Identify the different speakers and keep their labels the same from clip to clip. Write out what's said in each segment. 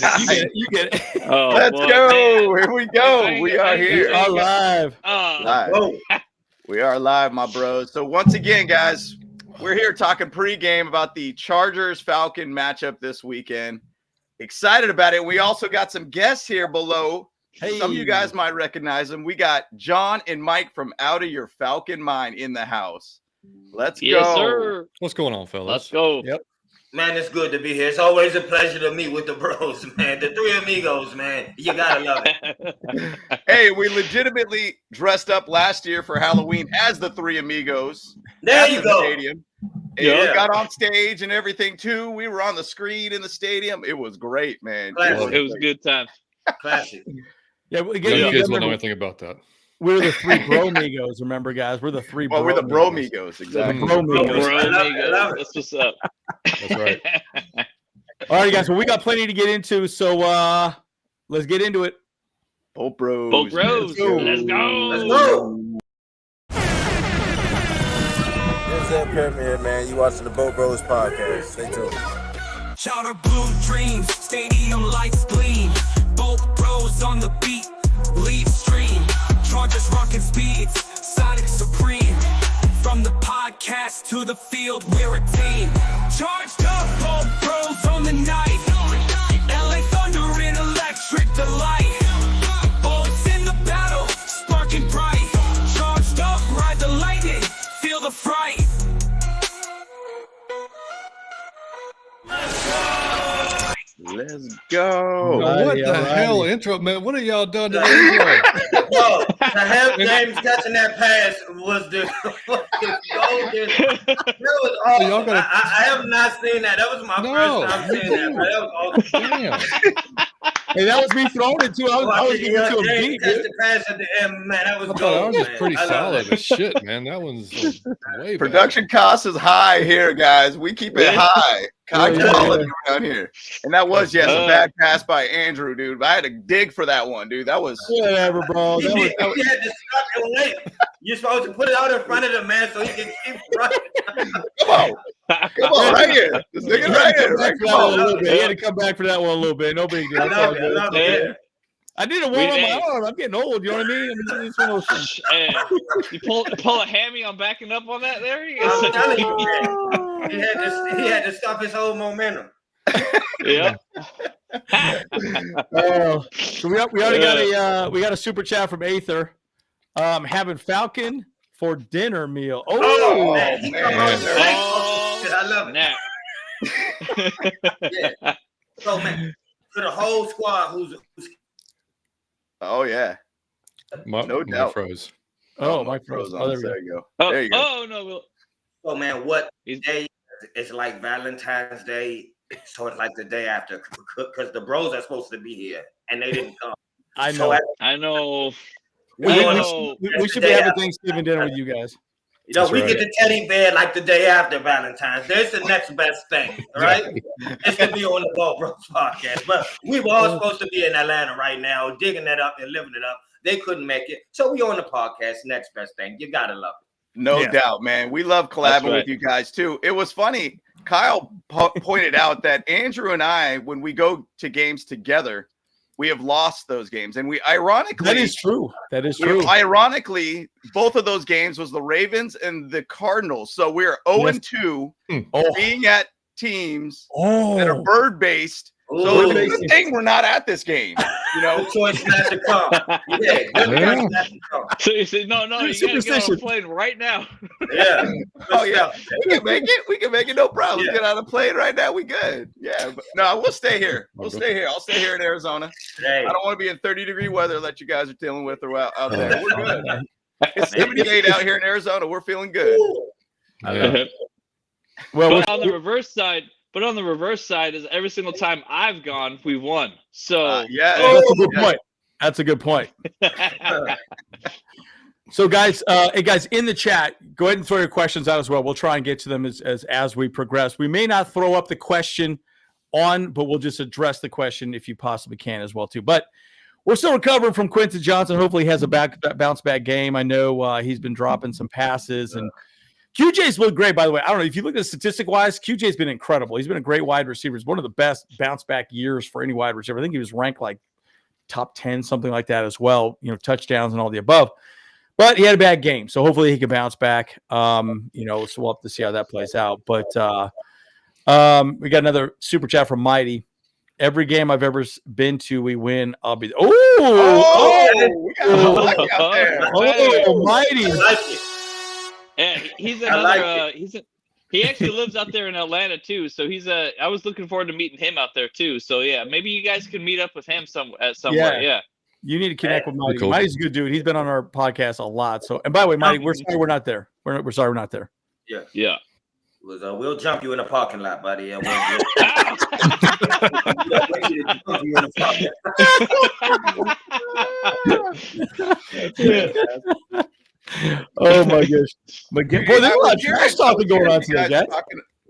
Speaker 1: You get it.
Speaker 2: Oh,
Speaker 3: Let's
Speaker 2: boy,
Speaker 3: go.
Speaker 2: man.
Speaker 3: Here we go. We are
Speaker 1: We
Speaker 3: here.
Speaker 1: are live.
Speaker 3: Live.
Speaker 4: Whoa.
Speaker 3: We are live, my bros. So once again, guys, we're here talking pregame about the Chargers-Falcon matchup this weekend. Excited about it. We also got some guests here below.
Speaker 1: Hey.
Speaker 3: Some of you guys might recognize them. We got John and Mike from Out of Your Falcon Mind in the house. Let's
Speaker 2: Yes,
Speaker 3: go.
Speaker 2: sir.
Speaker 5: What's going on, fellas?
Speaker 2: Let's go.
Speaker 1: Yep.
Speaker 4: Man, it's good to be here. It's always a pleasure to meet with the bros, man. The three amigos, man. You gotta love it.
Speaker 3: Hey, we legitimately dressed up last year for Halloween as the Three Amigos.
Speaker 4: There
Speaker 3: at
Speaker 4: you
Speaker 3: the
Speaker 4: go.
Speaker 3: Stadium. And
Speaker 4: Yeah.
Speaker 3: we got on stage and everything too. We were on the screen in the stadium. It was great, man.
Speaker 4: Classic.
Speaker 2: It was a good time.
Speaker 4: Classic.
Speaker 1: Yeah, we
Speaker 5: Young kids won't know
Speaker 1: remember,
Speaker 5: anything about that.
Speaker 1: we're the three bromigos, remember, guys? We're the three
Speaker 3: Well, we're the
Speaker 1: bromigos.
Speaker 3: Bromigos,
Speaker 1: The
Speaker 3: exactly.
Speaker 1: bromigos.
Speaker 4: I love it, I love it.
Speaker 2: That's what's up.
Speaker 5: That's right.
Speaker 1: All right, guys. Well, we got plenty to get into, so let's get into it.
Speaker 3: Boat Bros.
Speaker 2: Boat Bros.
Speaker 3: Let's go.
Speaker 2: Let's go.
Speaker 4: Let's go.
Speaker 6: What's up, Kevin here, man? You watching the Boat Bros podcast. Stay tuned.
Speaker 7: Charter blue dreams, stadium lights gleam. Boat bros on the beat, leave stream. Chargers rocking speeds, Sonic supreme. From the podcast to the field, we're a team. Charged up, boat bros on the night. LA Thunder in electric delight. Bolts in the battle, sparking bright. Charged up, ride the lightning, feel the fright.
Speaker 3: Let's go.
Speaker 1: Alrighty,
Speaker 5: What the
Speaker 1: alrighty.
Speaker 5: hell intro, man? What have y'all done to the intro?
Speaker 4: Yo, to have James catching that pass was the fucking golden. That was awesome.
Speaker 5: y'all gotta-
Speaker 4: I have not seen that. That was my
Speaker 5: No,
Speaker 4: first time
Speaker 5: me
Speaker 4: seeing that.
Speaker 5: too.
Speaker 4: But that was awesome.
Speaker 5: Damn.
Speaker 1: Hey, that was me throwing it, too. I was giving it to a
Speaker 4: James
Speaker 1: beat,
Speaker 4: catch
Speaker 1: dude.
Speaker 4: the pass at the end, man. That was
Speaker 5: I thought
Speaker 4: gold,
Speaker 5: that was just
Speaker 4: man.
Speaker 5: pretty
Speaker 4: I love
Speaker 5: solid
Speaker 4: that.
Speaker 5: as shit, man. That one's way better.
Speaker 3: Production cost is high here, guys. We keep it high. High
Speaker 1: Yeah,
Speaker 3: quality around here. And that was, yes, a
Speaker 2: Uh,
Speaker 3: bad pass by Andrew, dude. I had to dig for that one, dude. That was
Speaker 1: Whatever, bro.
Speaker 4: He
Speaker 1: That was,
Speaker 4: did- he had to stop and wait. You're supposed to put it out in front of the man so he can keep running.
Speaker 3: come on. Come on, right here. This nigga right here. Right,
Speaker 1: for
Speaker 3: come
Speaker 1: that one a
Speaker 3: on.
Speaker 1: little bit. He had to come back for that one a little bit. No big deal.
Speaker 4: I
Speaker 1: It's all
Speaker 4: love it. I
Speaker 1: good.
Speaker 4: love
Speaker 2: Yeah.
Speaker 4: it.
Speaker 1: I need a warm on my
Speaker 2: Hey.
Speaker 1: arm. I'm getting old. You know what I mean? It's one of those things.
Speaker 2: Hey, you pull a hammy on backing up on that there?
Speaker 4: I'm telling you, man. He had to stop his whole momentum.
Speaker 2: Yeah.
Speaker 1: So we already got a super chat from Aether. Having Falcon for dinner meal.
Speaker 4: Oh, man. He
Speaker 3: man.
Speaker 4: come on the
Speaker 2: Oh,
Speaker 4: I love it.
Speaker 2: snap.
Speaker 4: Yeah. So, man, to the whole squad who's
Speaker 3: Oh, yeah.
Speaker 5: My,
Speaker 3: No
Speaker 5: my
Speaker 3: doubt.
Speaker 5: froze.
Speaker 1: Oh,
Speaker 3: my
Speaker 1: Mike froze.
Speaker 3: on.
Speaker 1: Oh, there we
Speaker 3: There
Speaker 1: go.
Speaker 3: you go.
Speaker 2: Oh,
Speaker 3: There you go.
Speaker 2: oh no, Will.
Speaker 4: so, man, what
Speaker 2: He's-
Speaker 4: day is like Valentine's Day, so it's like the day after, because the bros are supposed to be here and they didn't come.
Speaker 1: I
Speaker 4: So,
Speaker 1: know.
Speaker 2: I know.
Speaker 1: We,
Speaker 2: I
Speaker 1: we-
Speaker 2: know.
Speaker 1: we should be having Thanksgiving dinner with you guys.
Speaker 4: you know,
Speaker 5: That's
Speaker 4: we
Speaker 5: right.
Speaker 4: get the teddy bear like the day after Valentine's. There's the next best thing, all right? It's to be on the Ball Bros podcast. But we were all supposed to be in Atlanta right now, digging that up and living it up. They couldn't make it. So we on the podcast, next best thing. You gotta love it.
Speaker 3: No
Speaker 1: Yeah.
Speaker 3: doubt, man. We love collabing
Speaker 2: right.
Speaker 3: with you guys too. It was funny. Kyle pointed out that Andrew and I, when we go to games together, we have lost those games. And we ironically,
Speaker 1: That is true. That is true.
Speaker 3: ironically, both of those games was the Ravens and the Cardinals. So we're 0-2
Speaker 1: Oh,
Speaker 3: being at teams that are
Speaker 1: oh.
Speaker 3: bird-based. So
Speaker 4: Ooh.
Speaker 3: it's a good thing we're not at this game. You know,
Speaker 4: Good choice not to come. Yeah, good
Speaker 5: Yeah.
Speaker 4: choice not to come.
Speaker 2: So you said, no, you gotta get on a
Speaker 1: Superstition.
Speaker 2: plane right now.
Speaker 4: Yeah.
Speaker 3: oh yeah, we can make it. We can make it, no problem.
Speaker 4: Yeah.
Speaker 3: Get on a plane right now. We good. Yeah, but no, we'll stay here. We'll stay here. I'll stay here in Arizona.
Speaker 4: Hey.
Speaker 3: I don't want to be in 30-degree weather that you guys are dealing with or out there. We're good. It's 78 out here in Arizona. We're feeling good.
Speaker 5: Yeah.
Speaker 1: Well,
Speaker 2: But on the reverse side is every single time I've gone, we won. So
Speaker 3: Yeah.
Speaker 1: that's a good
Speaker 3: Yeah.
Speaker 1: point. That's a good point. So, guys, hey guys, in the chat, go ahead and throw your questions out as well. We'll try and get to them as we progress. We may not throw up the question on, but we'll just address the question if you possibly can as well too. But we're still recovering from Quentin Johnson. Hopefully, he has a bounce back game. I know he's been dropping some passes and QJ's looked great, by the way. I don't know if you look at statistic-wise, QJ's been incredible. He's been a great wide receiver. It's one of the best bounce-back years for any wide receiver. I think he was ranked like top 10, something like that as well. You know, touchdowns and all the above. But he had a bad game, so hopefully he can bounce back. You know, so we'll have to see how that plays out. But we got another super chat from Mighty. Every game I've ever been to, we win. I'll be. We got a lucky out there. Mighty.
Speaker 4: I like it.
Speaker 2: Yeah, he's
Speaker 4: I like
Speaker 2: another. He actually lives out there in Atlanta too. So I was looking forward to meeting him out there too. So yeah, maybe you guys can meet up with him somewhere. Yeah.
Speaker 1: You need to connect with Mighty.
Speaker 5: Cool.
Speaker 1: Mighty's a good dude. He's been on our podcast a lot. So, and by the way, Mighty, we're sorry we're not there. We're sorry we're not there.
Speaker 2: Yeah.
Speaker 4: We'll jump you in the parking lot, buddy. And
Speaker 1: Oh my gosh. Boy, there's a lot of trash talking going on today, guys.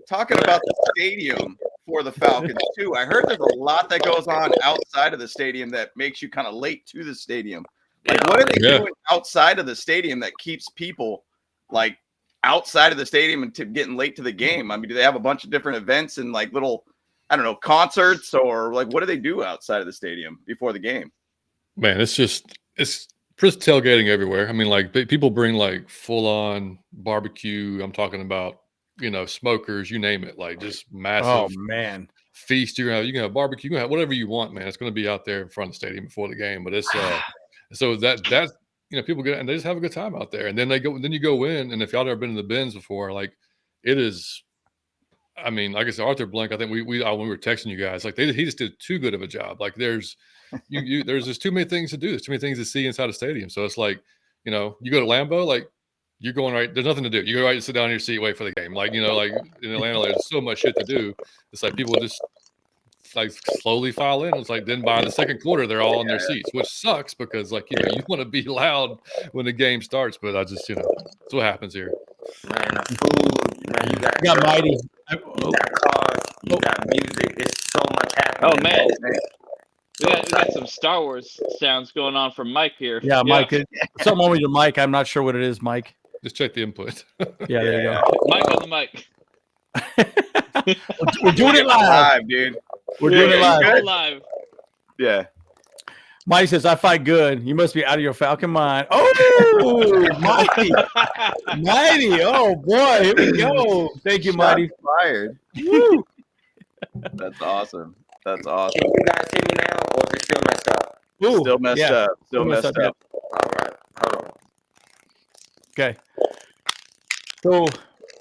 Speaker 3: Talking about the stadium for the Falcons too. I heard there's a lot that goes on outside of the stadium that makes you kind of late to the stadium. Like, what are they doing outside of the stadium that keeps people like outside of the stadium and getting late to the game? I mean, do they have a bunch of different events and like little, I don't know, concerts, or like what do they do outside of the stadium before the game?
Speaker 5: Man, it's tailgating everywhere. I mean, like people bring like full on barbecue. I'm talking about, you know, smokers, you name it, like just massive feast. You can have barbecue, you can have whatever you want, man. It's going to be out there in front of the stadium before the game. But it's so that's you know, people get and they just have a good time out there. And then you go in, and if y'all never been in the bins before, like it is. I mean, like I said, Arthur Blank, I think when we were texting you guys, like he just did too good of a job. Like there's just too many things to do. There's too many things to see inside the stadium. So it's like, you know, you go to Lambeau, like you're going right. There's nothing to do. You go right and sit down in your seat, wait for the game. Like, you know, like in Atlanta, there's so much shit to do. It's like people just like slowly file in. It's like then by the second quarter, they're all in their seats, which sucks because like, you know, you want to be loud when the game starts, but I just, you know, that's what happens here.
Speaker 4: Man, the food, man, you
Speaker 1: got Mighty.
Speaker 4: You got cars, you got music. It's so much happening.
Speaker 2: Oh man. We got some Star Wars sounds going on from Mike here.
Speaker 1: Yeah, Mike. Something wrong with your mic. I'm not sure what it is, Mike.
Speaker 5: Just check the input.
Speaker 1: Yeah, there you go.
Speaker 2: Mike on the mic.
Speaker 1: We're doing it live,
Speaker 3: dude.
Speaker 1: We're doing it live.
Speaker 2: Live.
Speaker 3: Yeah.
Speaker 1: Mike says, I fight good. You must be out of your Falcon mind. Oh, Mighty. Mighty. Oh, boy. Here we go. Thank you, Mighty.
Speaker 3: Fired. That's awesome. That's awesome.
Speaker 4: Can you guys hear me now, or is it still messed up?
Speaker 1: Ooh,
Speaker 3: Still messed up. Still messed up.
Speaker 4: All right. Hold on.
Speaker 1: Okay. So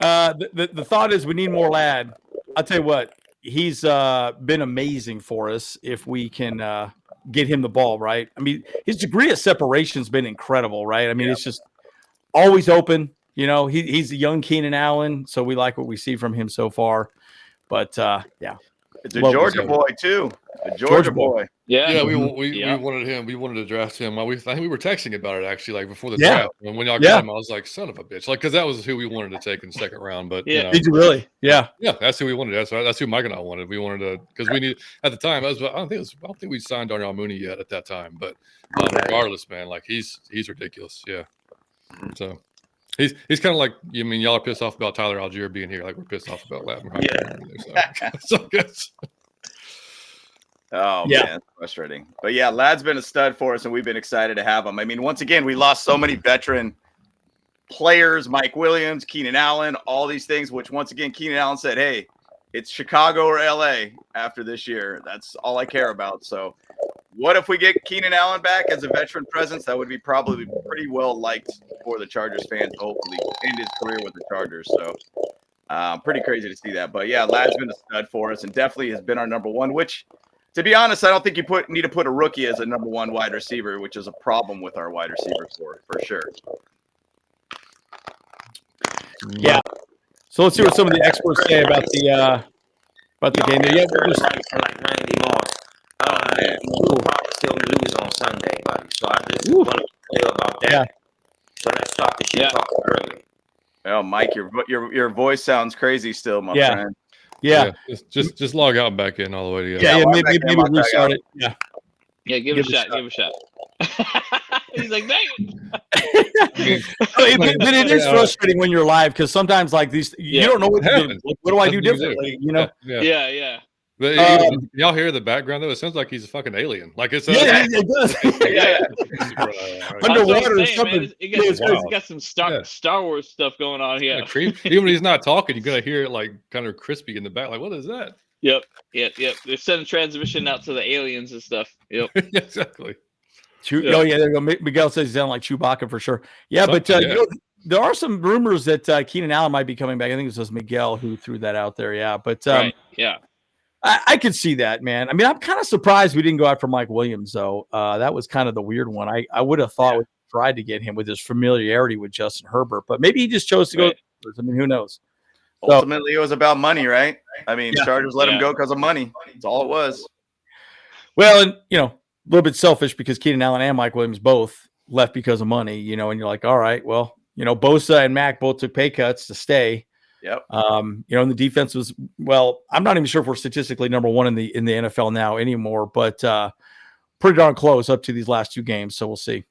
Speaker 1: the thought is we need more lad. I'll tell you what, he's been amazing for us if we can get him the ball, right? I mean, his degree of separation has been incredible, right? I mean, it's just always open. You know, he's a young Keenan Allen, so we like what we see from him so far. But, yeah.
Speaker 3: It's a Georgia boy, too. A Georgia boy.
Speaker 5: Yeah, we wanted him. We wanted to draft him. I think we were texting about it actually, like before the draft. And when y'all got him, I was like, "Son of a bitch!" Like, because that was who we wanted to take in the second round. But you know,
Speaker 1: did you really? Yeah,
Speaker 5: that's who we wanted. That's who Mike and I wanted. We wanted to because we need at the time. I don't think we signed Darnell Mooney yet at that time. But regardless, man, like he's ridiculous. Yeah. So he's kind of like y'all are pissed off about Tyler Algier being here, like we're pissed off about Latin.
Speaker 3: Yeah.
Speaker 5: So good.
Speaker 3: Oh, man, it's frustrating. But, yeah, Lad's been a stud for us, and we've been excited to have him. I mean, once again, we lost so many veteran players, Mike Williams, Keenan Allen, all these things, which, once again, Keenan Allen said, hey, it's Chicago or L.A. after this year. That's all I care about. So what if we get Keenan Allen back as a veteran presence? That would be probably pretty well liked for the Chargers fans, hopefully, end his career with the Chargers. So pretty crazy to see that. But, yeah, Lad's been a stud for us and definitely has been our number one, which – to be honest, I don't think you need to put a rookie as a number one wide receiver, which is a problem with our wide receivers for sure.
Speaker 1: Yeah. So let's see what some of the experts say about the game. Yeah,
Speaker 4: like Randy Moss. We'll probably still lose on Sunday, buddy. So I just want to be clear about that.
Speaker 1: Yeah.
Speaker 4: So let's start the shit talking early.
Speaker 3: Oh, Mike, your voice sounds crazy still, my friend.
Speaker 1: Yeah.
Speaker 5: Just log out and back in all the way together.
Speaker 1: Yeah, maybe restart it. Yeah.
Speaker 2: Yeah, give it a shot. He's like, dang it.
Speaker 1: But it is frustrating when you're live because sometimes like these, you don't know what to do. Like, what do I do differently? You know?
Speaker 2: Yeah.
Speaker 5: But y'all hear the background though? It sounds like he's a fucking alien. Like it's
Speaker 1: it does. Underwater or something.
Speaker 2: He's got some Star Wars stuff going on here.
Speaker 5: Even when he's not talking, you're gonna hear it like kind of crispy in the back. Like, what is that?
Speaker 2: Yep. They're sending transmission out to the aliens and stuff. Yep.
Speaker 5: Exactly.
Speaker 1: Oh yeah, there you go. Miguel says he sounds like Chewbacca for sure. Yeah, but you know, there are some rumors that Keenan Allen might be coming back. I think it was Miguel who threw that out there. Yeah, but I could see that, man. I mean, I'm kind of surprised we didn't go out for Mike Williams, though. That was kind of the weird one. I would have thought we tried to get him with his familiarity with Justin Herbert, but maybe he just chose to go. I mean, who knows?
Speaker 3: Ultimately, it was about money, right? I mean, Chargers let him go because of money. That's all it was.
Speaker 1: Well, and you know, a little bit selfish because Keenan Allen and Mike Williams both left because of money. You know, and you're like, all right, well, you know, Bosa and Mac both took pay cuts to stay.
Speaker 3: Yep.
Speaker 1: You know, and the defense was I'm not even sure if we're statistically number one in the NFL now anymore, but pretty darn close up to these last two games. So we'll see.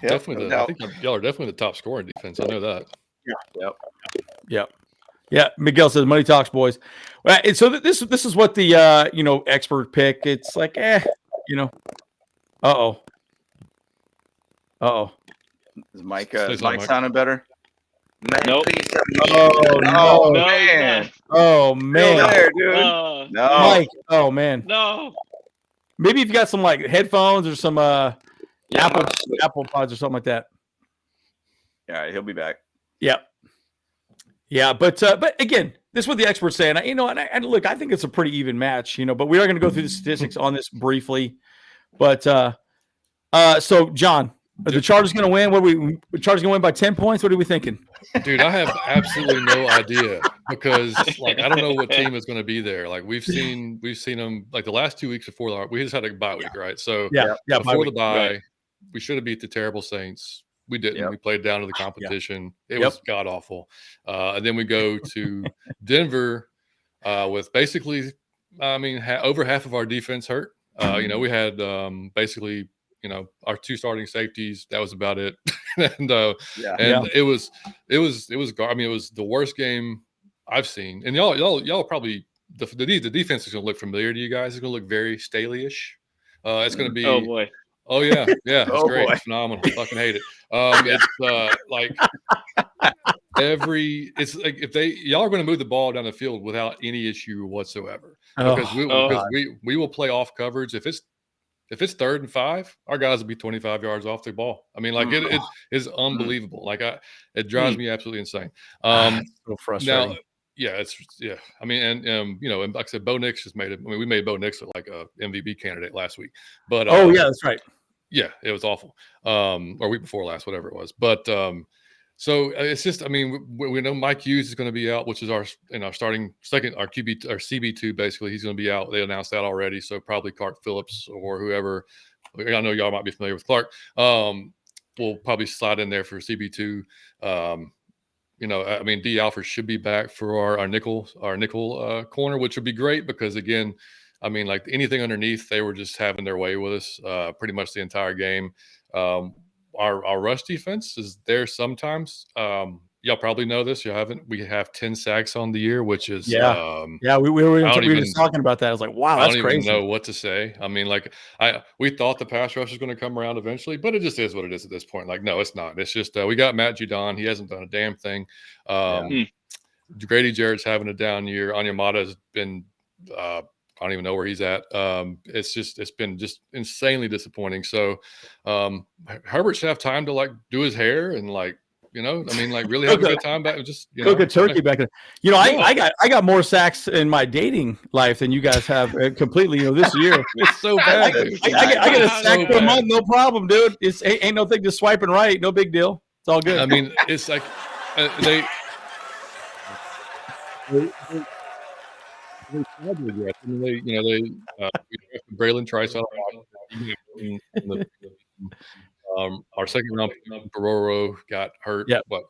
Speaker 3: Yep.
Speaker 5: Definitely, I think y'all are definitely the top scorer in defense. I know that.
Speaker 1: Yeah. Miguel says money talks, boys. Well, and so this is what the you know, expert pick. It's like, you know,
Speaker 3: Is Mike sounding better?
Speaker 2: Nope.
Speaker 3: Oh man!
Speaker 1: Oh man!
Speaker 3: There, dude. No,
Speaker 1: Mike. Oh man!
Speaker 2: No.
Speaker 1: Maybe if you got some like headphones or some Apple Pods or something like that.
Speaker 3: All right, he'll be back.
Speaker 1: Yeah, but again, this is what the experts say, and you know, and look, I think it's a pretty even match, you know. But we are going to go through the statistics on this briefly. But so John, are the Chargers going to win? The Chargers going to win by 10 points? What are we thinking?
Speaker 5: Dude, I have absolutely no idea because like I don't know what team is going to be there. Like we've seen them like the last 2 weeks before we just had a bye week, right? So before the bye, we should have beat the terrible Saints. We didn't.
Speaker 3: Yep.
Speaker 5: We played down to the competition. It was god awful. And then we go to Denver with basically, I mean, over half of our defense hurt. You know, we had basically, you know, our two starting safeties. That was about it. And it was. I mean, it was the worst game I've seen. And y'all probably the defense is going to look familiar to you guys. It's going to look very Staley-ish. It's going to be.
Speaker 2: Oh boy.
Speaker 5: Oh yeah, it's great, boy. Phenomenal. Fucking hate it. It's like it's like if y'all are going to move the ball down the field without any issue whatsoever because we will play off coverage if it's 3rd and 5, our guys will be 25 yards off the ball. I mean, like it is unbelievable. Like it drives me absolutely insane.
Speaker 1: So frustrating.
Speaker 5: Now, I mean, and you know, and like I said, Bo Nix just made it. I mean, we made Bo Nix look like a MVP candidate last week. But
Speaker 1: that's right.
Speaker 5: Yeah, it was awful. Or week before last, whatever it was. But so it's just, I mean, we know Mike Hughes is going to be out, which is our starting second, our QB, our CB2 basically. He's going to be out. They announced that already. So probably Clark Phillips or whoever. I know y'all might be familiar with Clark. Will probably slide in there for CB2. You know, I mean, D. Alford should be back for our nickel corner, which would be great because again, I mean, like anything underneath, they were just having their way with us pretty much the entire game. Our rush defense is there sometimes. Y'all probably know this. You haven't. We have 10 sacks on the year, which is
Speaker 1: we were just talking about that. I was like, wow, that's crazy.
Speaker 5: I don't even know what to say. I mean, like we thought the pass rush was going to come around eventually, but it just is what it is at this point. Like, no, it's not. It's just we got Matt Judon. He hasn't done a damn thing. Grady Jarrett's having a down year. Onyemata has been. I don't even know where he's at. It's been just insanely disappointing. So Herbert should have time to like do his hair and like, you know, I mean, like really have a good time back. Just
Speaker 1: cook a turkey back there. You know, I got more sacks in my dating life than you guys have completely. You know, this year
Speaker 5: it's so bad.
Speaker 1: I get a sack per month, no problem, dude. It's ain't no thing just swiping right, no big deal. It's all good.
Speaker 5: I mean, it's like they Braylon Trice Our second round Baroro got hurt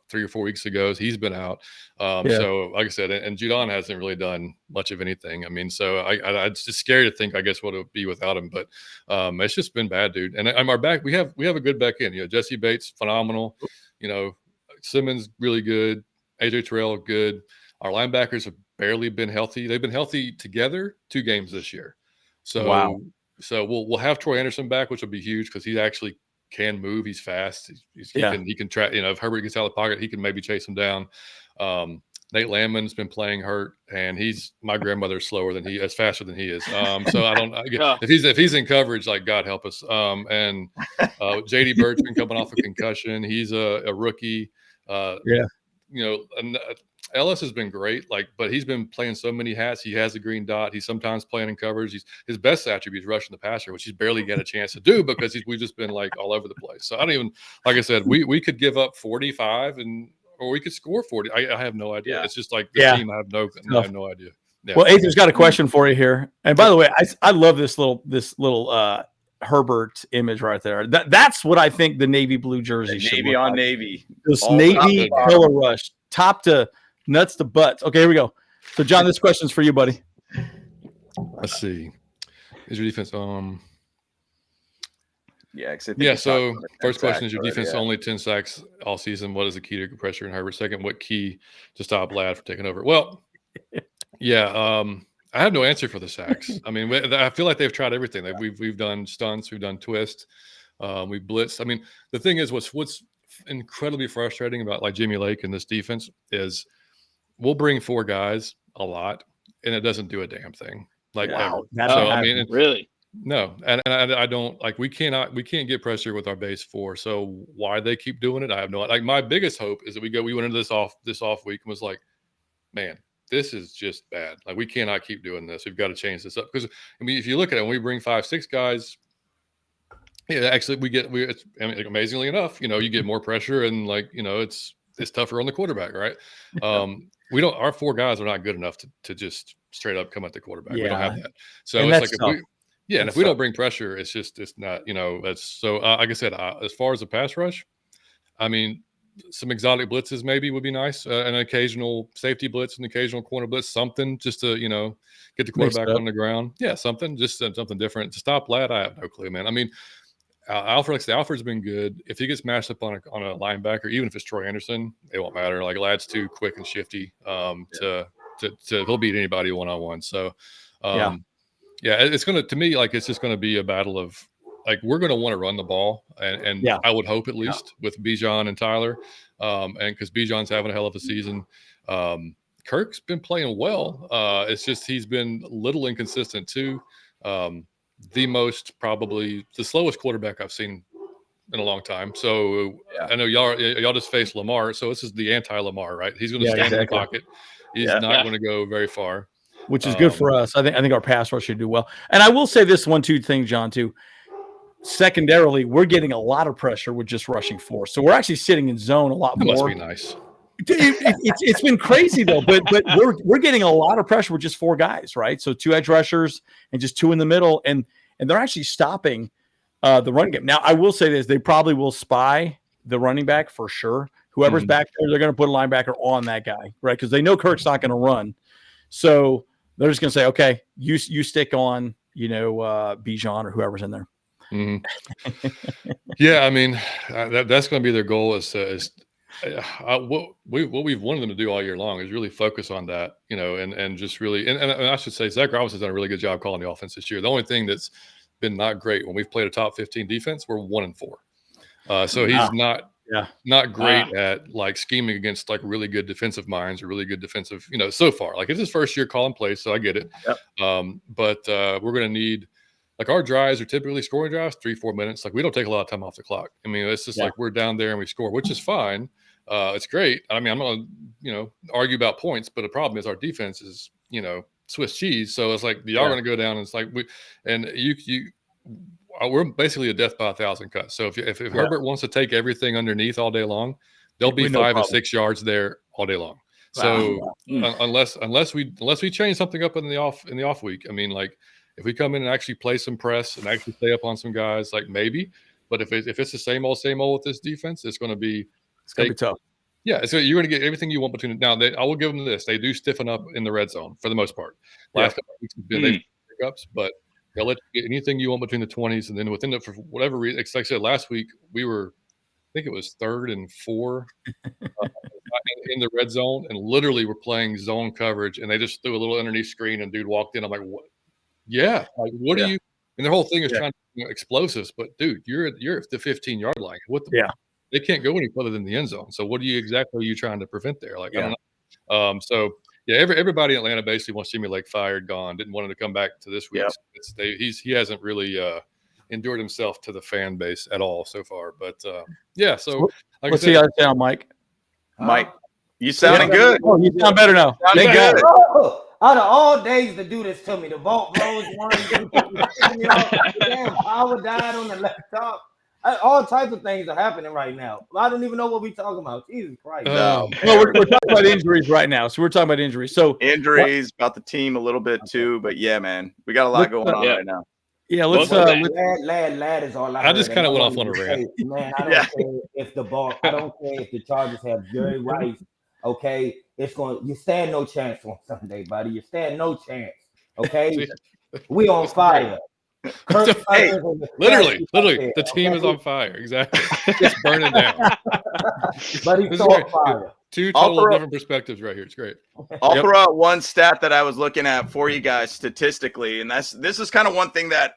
Speaker 5: 3 or 4 weeks ago. So he's been out. So like I said, and Judon hasn't really done much of anything. I mean, so it's just scary to think, I guess, what it would be without him. But it's just been bad, dude. And our back, we have a good back end. You know, Jesse Bates, phenomenal. You know, Simmons, really good. AJ Terrell, good. Our linebackers have barely been healthy. They've been healthy together 2 games this year. So So we'll have Troy Anderson back, which will be huge because he actually can move. He's fast. He can track. You know, if Herbert gets out of the pocket, he can maybe chase him down. Nate Landman's been playing hurt, and my grandmother's slower than he is, faster than he is. So I don't. If he's in coverage, like, God help us. And JD Bird's been coming off a concussion. He's a rookie. You know, Ellis has been great, but he's been playing so many hats. He has a green dot. He's sometimes playing in coverage. His best attribute is rushing the passer, which he's barely got a chance to do because we've just been all over the place. So I don't even, like I said, we could give up 45 or we could score 40. I have no idea. It's just like the team. I have no idea. Yeah.
Speaker 1: Well, Ethan's got a question for you here. And by the way, I love this little Herbert image right there. That's what I think the navy blue jersey should
Speaker 3: Navy
Speaker 1: look
Speaker 3: on
Speaker 1: like.
Speaker 3: navy.
Speaker 1: This navy color rush, top to nuts to butts. Okay, here we go. So, John, this question's for you, buddy.
Speaker 5: Let's see. Is your defense
Speaker 3: Yeah.
Speaker 5: So first question is your defense only 10 sacks all season. What is the key to pressure in Herbert? Second, what key to stop Ladd from taking over? Well, I have no answer for the sacks. I mean, I feel like they've tried everything. We've done stunts, we've done twists, we've blitzed. I mean, the thing is, what's incredibly frustrating about Jimmy Lake and this defense is we'll bring 4 guys a lot, and it doesn't do a damn thing. Ever. So I mean,
Speaker 2: really.
Speaker 5: No, and I don't we can't get pressure with our base 4. So why they keep doing it, I have no. My biggest hope is that we went into this off week and was like, man, this is just bad. We cannot keep doing this. We've got to change this up because I mean, if you look at it, when we bring 5, 6 guys, actually it's amazingly enough, you get more pressure and it's tougher on the quarterback, right? Our 4 guys are not good enough to just straight up come at the quarterback. We don't have that. So
Speaker 1: and
Speaker 5: it's if we don't bring pressure, it's not, that's so, like I said, as far as the pass rush, I mean, some exotic blitzes maybe would be nice. An occasional safety blitz, an occasional corner blitz, something just to, get the quarterback on the ground. Yeah, something different. To stop Ladd, I have no clue, man. I mean, Alfred's been good. If he gets matched up on a linebacker, even if it's Troy Anderson, it won't matter. Ladd's too quick and shifty he'll beat anybody one-on-one. So, it's going to, to me, it's just going to be a battle of, we're going to want to run the ball. And I would hope at least with Bijan and Tyler. And because Bijan's having a hell of a season. Kirk's been playing well. It's just he's been a little inconsistent too. The slowest quarterback I've seen in a long time. So I know y'all just faced Lamar. So this is the anti-Lamar, right? He's going to stand in the pocket. He's not going to go very far,
Speaker 1: which is good for us. I think our pass rush should do well. And I will say this two thing, John, too. Secondarily, we're getting a lot of pressure with just rushing 4. So we're actually sitting in zone a lot more.
Speaker 5: Must be nice.
Speaker 1: It's been crazy though, but we're getting a lot of pressure with just 4 guys, right? So 2 edge rushers and just 2 in the middle, and they're actually stopping the running game. Now, I will say this: they probably will spy the running back for sure. Whoever's back there, they're going to put a linebacker on that guy, right? Because they know Kirk's not going to run, so they're just going to say, "Okay, you stick on, Bijan or whoever's in there."
Speaker 5: Mm-hmm. Yeah, I mean, that's going to be their goal. What we've wanted them to do all year long is really focus on that, and just really, and I should say Zach Robinson's done a really good job calling the offense this year. The only thing that's been not great when we've played a top 15 defense, we're 1-4. So he's not great at scheming against really good defensive minds or really good defensive, so far. It's his first year calling plays, so I get it. But we're going to need, our drives are typically scoring drives, 3-4 minutes. We don't take a lot of time off the clock. I mean, it's just we're down there and we score, which is fine. It's great. I mean, I'm not going to, argue about points, but the problem is our defense is, Swiss cheese. So it's y'all are going to go down and it's we're basically a death by 1,000 cuts. So if Herbert wants to take everything underneath all day long, there'll be 5 and 6 yards there all day long. So unless we change something up in the off week, I mean, if we come in and actually play some press and actually stay up on some guys, maybe. But if it's the same old with this defense, it's going to be
Speaker 1: tough.
Speaker 5: Yeah, so you're going to get everything you want between it. Now, I will give them this: they do stiffen up in the red zone for the most part. Last couple of weeks have been they've pickups, but they'll let you get anything you want between the 20s, and then within it for whatever reason. Like I said last week, we were, I think it was 3rd and 4 in the red zone, and literally we're playing zone coverage, and they just threw a little underneath screen, and dude walked in. I'm like, what? Yeah, like what do you? And their whole thing is trying to explosives, but dude, you're at the 15-yard line. What the?
Speaker 1: Yeah.
Speaker 5: They can't go any further than the end zone. So what are you trying to prevent there? Like, I don't know. So yeah, everybody in Atlanta basically wants Jimmy Lake fired, gone, didn't want him to come back to this week. Yep. He hasn't really endured himself to the fan base at all so far. But yeah, so like
Speaker 1: let's see how it sound, Mike.
Speaker 3: Mike, you sounding good.
Speaker 1: Oh, you sound better now. Thank God.
Speaker 4: Out of all days to do this to me, the Bolt Bros damn power died on the laptop. All types of things are happening right now. I don't even know what we're talking about. Jesus Christ.
Speaker 1: No, we're talking about injuries right now. So we're taling about injuries. So
Speaker 3: injuries, about the team a little bit too. But yeah, man, we got a lot going on right now.
Speaker 1: Yeah, let's
Speaker 4: lad is all I
Speaker 5: just kind of went off on a rant.
Speaker 4: Man, I don't care if I don't care if the Chargers have Jerry Rice. Okay, you stand no chance on Sunday, buddy. You stand no chance. Okay, we on fire.
Speaker 5: Hey, literally, the team is on fire. Exactly, it's burning down.
Speaker 4: But he's on fire.
Speaker 5: Two totally different perspectives right here. It's great.
Speaker 3: I'll throw out one stat that I was looking at for you guys statistically, and this is kind of one thing that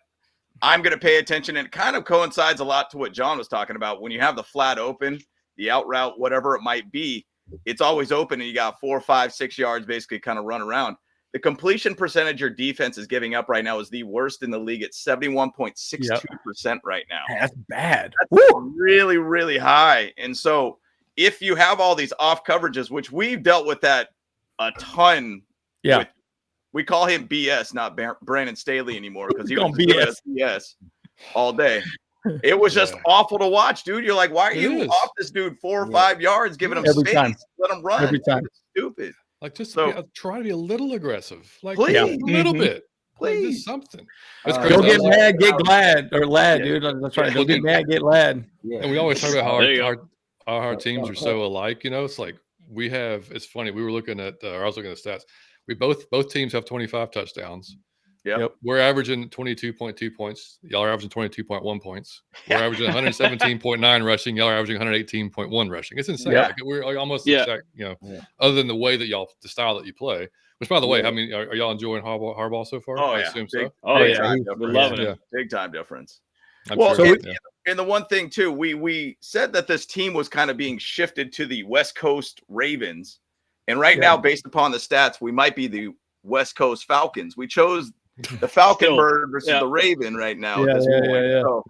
Speaker 3: I'm going to pay attention, and it kind of coincides a lot to what John was talking about. When you have the flat open, the out route, whatever it might be, it's always open, and you got 4, 5, 6 yards basically kind of run around. The completion percentage your defense is giving up right now is the worst in the league. It's 71.62% right now.
Speaker 1: That's bad.
Speaker 3: That's really, really high. And so if you have all these off coverages, which we've dealt with that a ton.
Speaker 1: Yeah.
Speaker 3: We call him BS, not Brandon Staley anymore, because he was BS all day. It was just awful to watch, dude. You're like, why are you off this dude 4 or 5 yards, giving him space, let him run?
Speaker 1: Every time.
Speaker 3: It's stupid.
Speaker 5: Like, just try to be a little aggressive. Like,
Speaker 3: please.
Speaker 5: A little bit.
Speaker 3: Please.
Speaker 5: Like, just something.
Speaker 1: Don't get mad, get glad. Or lad, dude. That's right. Don't get mad, get lad.
Speaker 5: Yeah. And we always talk about how our teams are so alike. You know, it's like it's funny. We were looking at, I was looking at stats. We both teams have 25 touchdowns.
Speaker 3: Yep.
Speaker 5: We're averaging 22.2 points. Y'all are averaging 22.1 points. We're averaging 117.9 rushing. Y'all are averaging 118.1 rushing. It's insane.
Speaker 3: Yeah.
Speaker 5: Like, we're almost exact, other than the style that you play. Which, by the way, I mean, are y'all enjoying Harbaugh so far?
Speaker 3: Oh,
Speaker 5: I
Speaker 3: yeah.
Speaker 5: assume so.
Speaker 2: We're loving it.
Speaker 3: Big time difference.
Speaker 5: Well,
Speaker 3: sure. And the one thing, too, we said that this team was kind of being shifted to the West Coast Ravens. And right now, based upon the stats, we might be the West Coast Falcons. We chose the Falcon bird versus the Raven right now. So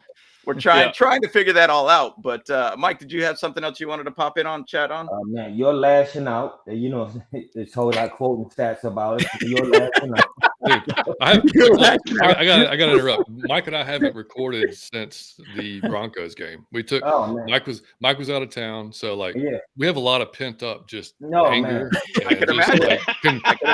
Speaker 3: we're trying to figure that all out. But Mike, did you have something else you wanted to pop in on, chat on?
Speaker 4: Man, you're lashing out. You know, it's whole like quoting stats about it. You're lashing out.
Speaker 5: Dude, I got to interrupt. Mike and I haven't recorded since the Broncos game. We took Mike was out of town, so we have a lot of pent up anger.
Speaker 3: I can imagine.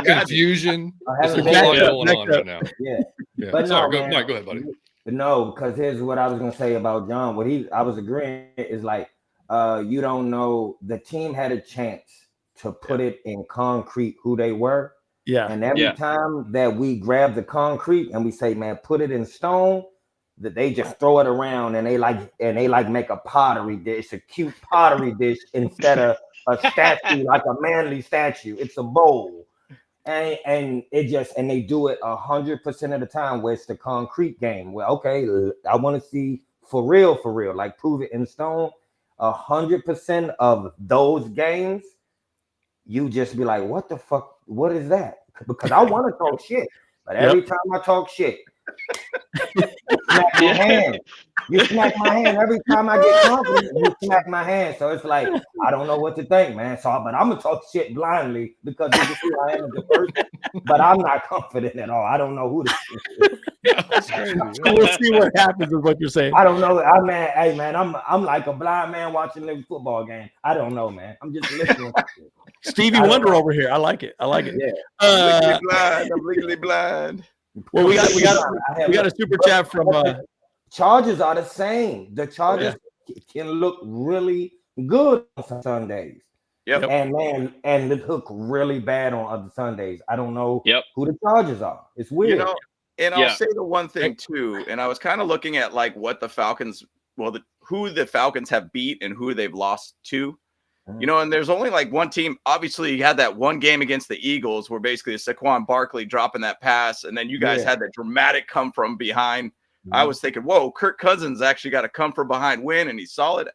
Speaker 5: Confusion. There's a lot going on right now.
Speaker 4: Yeah.
Speaker 5: But sorry, Mike, go ahead, buddy.
Speaker 4: No, because here's what I was gonna say about John. I was agreeing is like, you don't know, the team had a chance to put it in concrete who they were.
Speaker 1: Yeah.
Speaker 4: And every time that we grab the concrete and we say, man, put it in stone, that they just throw it around and they make a pottery dish, a cute pottery dish instead of a statue, like a manly statue. It's a bowl. And they do it 100% of the time where it's the concrete game. Well, okay, I want to see for real, like prove it in stone. 100% of those games, you just be like, what the fuck? What is that? Because I want to talk shit, but every time I talk shit, you smack my hand. You smack my hand every time I get confident. You smack my hand, so it's like I don't know what to think, man. So, but I'm gonna talk shit blindly because this is who I am as a person. But I'm not confident at all. I don't know who this is.
Speaker 5: That's crazy.
Speaker 1: We'll see what happens with what you're saying.
Speaker 4: I don't know. I'm like a blind man watching a football game. I don't know, man. I'm just listening.
Speaker 1: Stevie Wonder over here. I like it.
Speaker 4: Yeah.
Speaker 3: I'm legally blind.
Speaker 1: Well, we got a super chat from
Speaker 8: Chargers are the same. The Chargers can look really good on Sundays.
Speaker 3: Yep.
Speaker 8: And look really bad on other Sundays. I don't know who the Chargers are. It's weird.
Speaker 3: You know, and I'll say the one thing too, and I was kind of looking at like what the Falcons, who the Falcons have beat and who they've lost to. You know, and there's only like one team. Obviously, you had that one game against the Eagles where basically Saquon Barkley dropping that pass, and then you guys had that dramatic come from behind. I was thinking, whoa, Kirk Cousins actually got a come from behind win, and he's solid.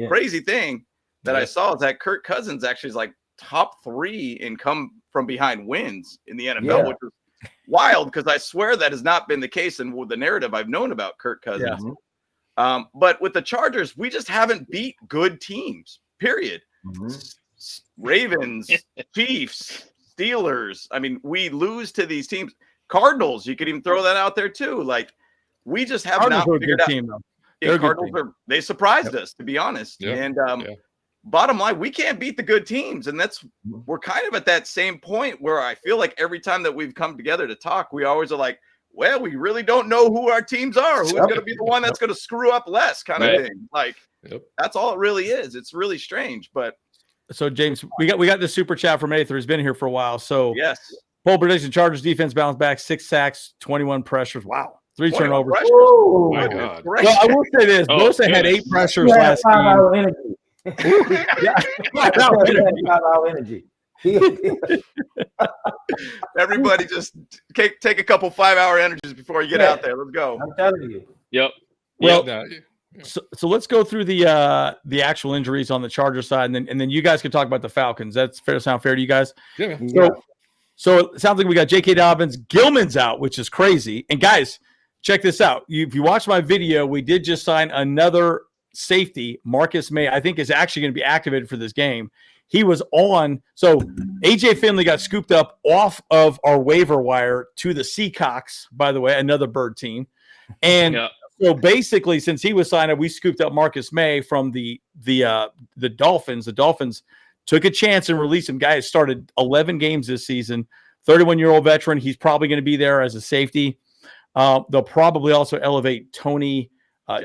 Speaker 3: Crazy thing that I saw is that Kirk Cousins actually is like top 3 in come from behind wins in the NFL, which is wild because I swear that has not been the case in the narrative I've known about Kirk Cousins. But with the Chargers, we just haven't beat good teams, period. Ravens, Chiefs, Steelers. I mean, we lose to these teams. Cardinals, you could even throw that out there too. Like, we just have
Speaker 1: Cardinals
Speaker 3: not figured out.
Speaker 1: Team, though.
Speaker 3: Cardinals they surprised us, to be honest. And bottom line, we can't beat the good teams, and we're kind of at that same point where I feel like every time that we've come together to talk, we always are like, well, we really don't know who our teams are. Who's going to be the one that's going to screw up less, kind of thing. Like, that's all it really is. It's really strange, but.
Speaker 1: So James, we got the super chat from Aether. He's been here for a while. So poll prediction: Chargers defense bounced back, 6 sacks, 21 pressures. Wow, 3 turnovers.
Speaker 8: Oh
Speaker 5: my God.
Speaker 1: Well, I will say this: Bosa had 8 pressures last game.
Speaker 8: 5-hour energy.
Speaker 3: Everybody just take a couple 5-hour energies before you get out there. Let's go.
Speaker 8: I'm telling you.
Speaker 2: Yep.
Speaker 1: Well, so let's go through the actual injuries on the Chargers side, and then you guys can talk about the Falcons. That's fair. Sound fair to you guys?
Speaker 5: Yeah.
Speaker 1: So it sounds like we got J.K. Dobbins, Gilman's out, which is crazy. And guys, check this out. If you watch my video, we did just sign another safety. Marcus May, I think, is actually going to be activated for this game. He was on. So AJ Finley got scooped up off of our waiver wire to the Seacocks, by the way, another bird team. And so basically, since he was signed up, we scooped up Marcus May from the Dolphins. The Dolphins took a chance and released him. Guy has started 11 games this season, 31-year-old veteran. He's probably going to be there as a safety. They'll probably also elevate Tony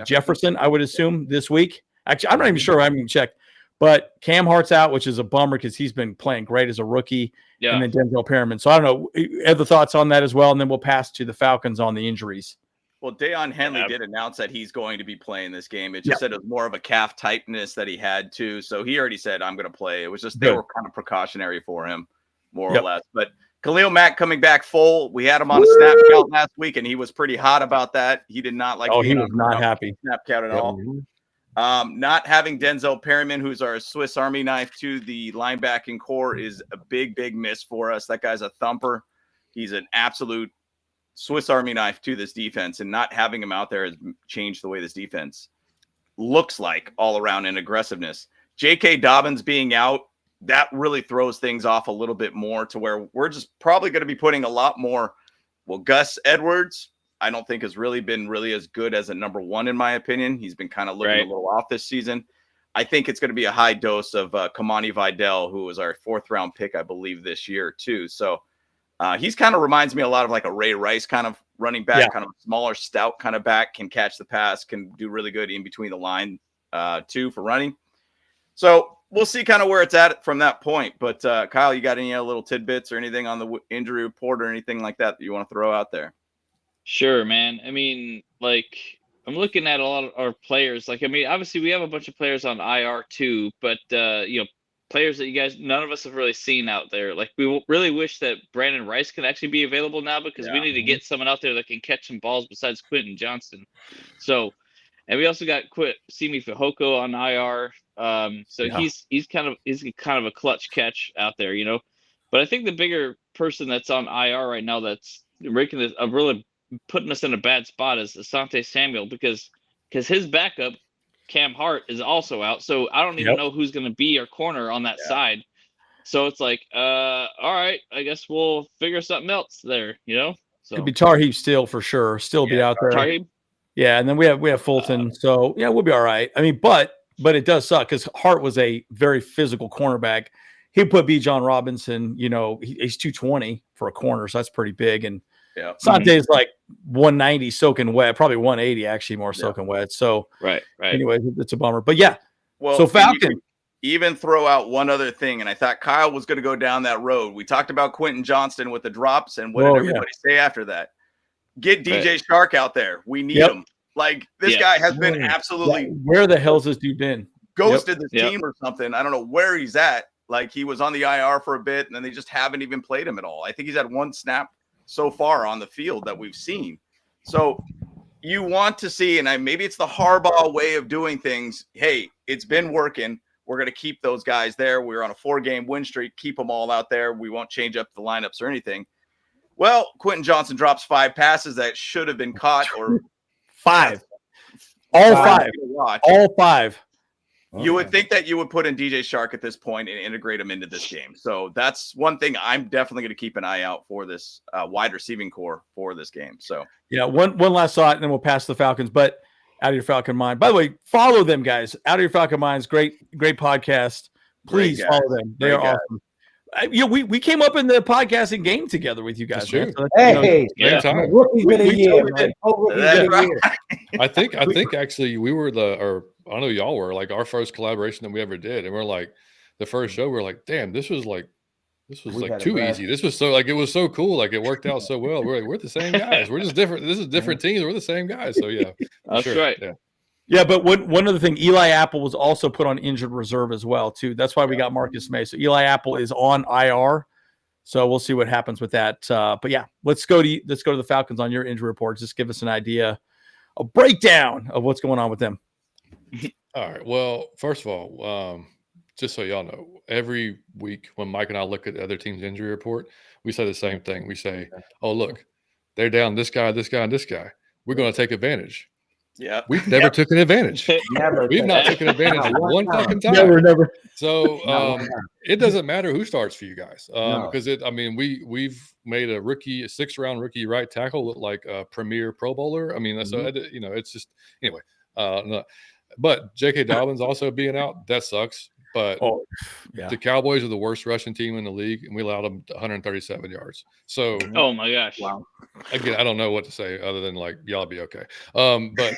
Speaker 1: Jefferson, I would assume, this week. Actually, I'm not even sure. I haven't even checked. But Cam Hart's out, which is a bummer because he's been playing great as a rookie. And then Denzel Perriman. So I don't know. Other thoughts on that as well, and then we'll pass to the Falcons on the injuries.
Speaker 3: Well, Deion Henley did announce that he's going to be playing this game. It just said it was more of a calf tightness that he had too. So he already said, I'm going to play. It was just they were kind of precautionary for him, more or less. But Khalil Mack coming back full. We had him on a snap count last week, and he was pretty hot about that. He did not like
Speaker 1: he was not happy.
Speaker 3: Snap count at all. Not having Denzel Perriman, who's our Swiss Army knife to the linebacking core, is a big, big miss for us. That guy's a thumper. He's an absolute Swiss Army knife to this defense, and not having him out there has changed the way this defense looks like all around in aggressiveness. J.K. Dobbins being out, that really throws things off a little bit more to where we're just probably going to be putting a lot more. Well, Gus Edwards, I don't think has really been as good as a number 1, in my opinion. He's been kind of looking a little off this season. I think it's going to be a high dose of Kamani Vidal, who was our 4th round pick, I believe, this year too. So he's kind of reminds me a lot of like a Ray Rice kind of running back, kind of smaller, stout kind of back, can catch the pass, can do really good in between the line too for running. So we'll see kind of where it's at from that point. But Kyle, you got any little tidbits or anything on the injury report or anything like that you want to throw out there?
Speaker 2: Sure, man. I mean, like, I'm looking at a lot of our players. Like, I mean, obviously we have a bunch of players on IR too, but players that you guys, none of us have really seen out there. Like, we really wish that Brandon Rice could actually be available now, because we need to get someone out there that can catch some balls besides Quentin Johnston. So, and we also got Simi Fehoko on IR. So he's kind of a clutch catch out there, But I think the bigger person that's on IR right now that's really putting us in a bad spot is Asante Samuel, because his backup Cam Hart is also out, so I don't even know who's going to be our corner on that side. So it's like, all right, I guess we'll figure something else there, So
Speaker 1: could be Tarheeb still for sure, be out there.
Speaker 2: Tarheeb?
Speaker 1: Yeah, and then we have Fulton, so we'll be all right. I mean, but it does suck because Hart was a very physical cornerback. He put B. John Robinson, he's 220 for a corner, so that's pretty big. And
Speaker 3: Yeah.
Speaker 1: Sante is like 190 soaking wet, probably 180 actually more soaking wet. So
Speaker 2: right.
Speaker 1: anyway, it's a bummer. But yeah,
Speaker 3: well,
Speaker 1: so Falcon.
Speaker 3: Even throw out one other thing, and I thought Kyle was going to go down that road. We talked about Quentin Johnston with the drops, and what did everybody say after that? Get DJ Shark out there. We need him. Like, this guy has been absolutely.
Speaker 1: Where the hell's this dude been?
Speaker 3: Ghosted this team or something. I don't know where he's at. Like, he was on the IR for a bit, and then they just haven't even played him at all. I think he's had one snap so far on the field that we've seen. So you want to see, and maybe it's the Harbaugh way of doing things. Hey, it's been working. We're going to keep those guys there. We're on a 4-game win streak. Keep them all out there. We won't change up the lineups or anything. Well, Quentin Johnston drops 5 passes that should have been caught, or
Speaker 1: 5. All 5. All 5.
Speaker 3: You would think that you would put in DJ Shark at this point and integrate him into this game. So that's one thing I'm definitely going to keep an eye out for, this wide receiving core for this game. So
Speaker 1: yeah, one last thought, and then we'll pass the Falcons. But Out of Your Falcon Mind. By the way, follow them, guys. Out of Your Falcon Minds, great podcast. Please follow them. They are awesome. We came up in the podcasting game together with you guys.
Speaker 5: Sure.
Speaker 8: Hey,
Speaker 5: I think actually we were I know y'all were like our first collaboration that we ever did, and we're like the first show. We're like, damn, this was like too easy. This was so like it was so cool. Like it worked out so well. We're the same guys. We're just different. This is different teams. We're the same guys. So yeah,
Speaker 2: that's right.
Speaker 1: Yeah, but one other thing, Eli Apple was also put on injured reserve as well too. That's why we got Marcus May. So Eli Apple is on IR. So we'll see what happens with that. But yeah, let's go to the Falcons on your injury report. Just give us an idea, a breakdown of what's going on with them.
Speaker 5: All right. Well, first of all, just so y'all know, every week when Mike and I look at the other team's injury report, we say the same thing. We say, oh, look, they're down this guy, this guy, and this guy. We're going to take advantage.
Speaker 3: Yeah.
Speaker 5: We've never taken advantage. We've not taken advantage one fucking time.
Speaker 1: Never.
Speaker 5: So it doesn't matter who starts for you guys. Because we've made a 6th-round rookie right tackle look like a premier Pro Bowler. I mean, so it's just anyway. No. But J.K. Dobbins also being out, that sucks. But the Cowboys are the worst rushing team in the league, and we allowed them 137 yards. So,
Speaker 2: oh my gosh!
Speaker 3: Wow.
Speaker 5: Again, I don't know what to say other than like y'all be okay. But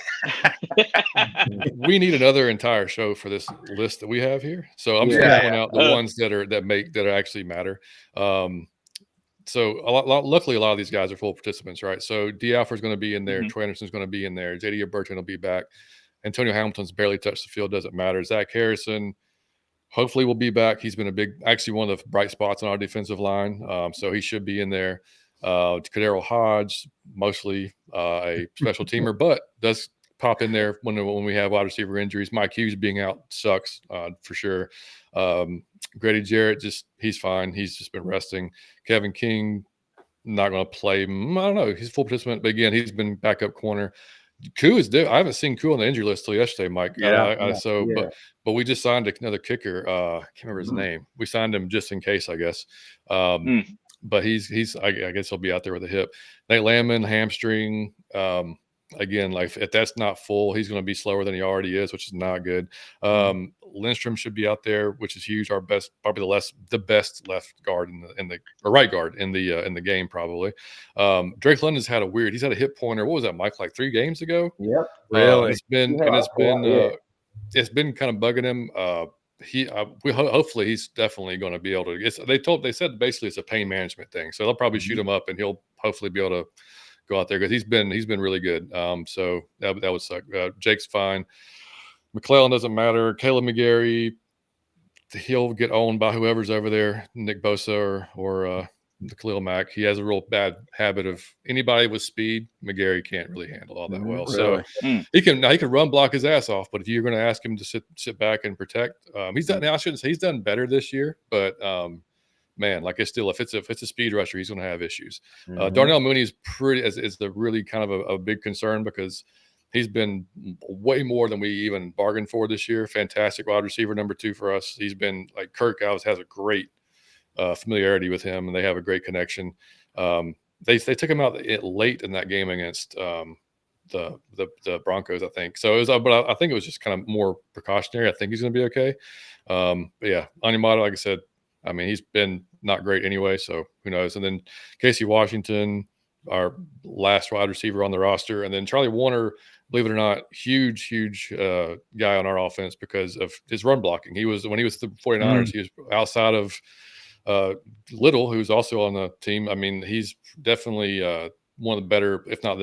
Speaker 5: we need another entire show for this list that we have here. So I'm just going to point out the ones that actually matter. So luckily, a lot of these guys are full participants, right? So D. Alford's going to be in there. Troy Anderson's going to be in there. J.D. Burton will be back. Antonio Hamilton's barely touched the field. Doesn't matter. Zach Harrison hopefully will be back. He's been actually one of the bright spots on our defensive line. So he should be in there. Kadero Hodge, mostly a special teamer, but does pop in there when we have wide receiver injuries. Mike Hughes being out sucks for sure. Grady Jarrett, he's fine. He's just been resting. Kevin King, not going to play. I don't know. He's a full participant, but again, he's been backup corner. Koo is I haven't seen Koo on the injury list till yesterday, Mike. But we just signed another kicker. I can't remember his name. We signed him just in case, I guess. But he's I guess he'll be out there with a hip. Nate Landman, hamstring. Again, like if that's not full, he's going to be slower than he already is, which is not good. Lindstrom should be out there, which is huge. Our best, probably the best left guard or right guard in the game, probably. Drake London's had he's had a hip pointer. What was that, Mike? Like 3 games ago?
Speaker 8: Yep.
Speaker 5: Really? It's been kind of bugging him. Hopefully he's definitely going to be able to. They said basically it's a pain management thing, so they'll probably shoot him up, and he'll hopefully be able to go out there because he's been really good. So that would suck. Jake's fine. McClellan doesn't matter. Caleb McGarry, he'll get owned by whoever's over there, Nick Bosa or Khalil Mack. He has a real bad habit of anybody with speed. McGarry can't really handle all that well.
Speaker 3: Really?
Speaker 5: So he can run block his ass off, but if you're going to ask him to sit back and protect, he's done. Now I shouldn't say he's done better this year, but man, like if it's a speed rusher, he's going to have issues. Darnell Mooney is is the really kind of a big concern because he's been way more than we even bargained for this year. Fantastic wide receiver, number 2 for us. He's been like Kirk has a great familiarity with him, and they have a great connection. They took him out late in that game against the Broncos, I think. So it was, but I think it was just kind of more precautionary. I think he's going to be okay. But yeah, Onyemata, like I said, I mean, he's been not great anyway, so who knows? And then Casey Washington, our last wide receiver on the roster. And then Charlie Warner, believe it or not, huge guy on our offense because of his run blocking. When he was the 49ers, he was outside of Little, who's also on the team. I mean, he's definitely one of the better, if not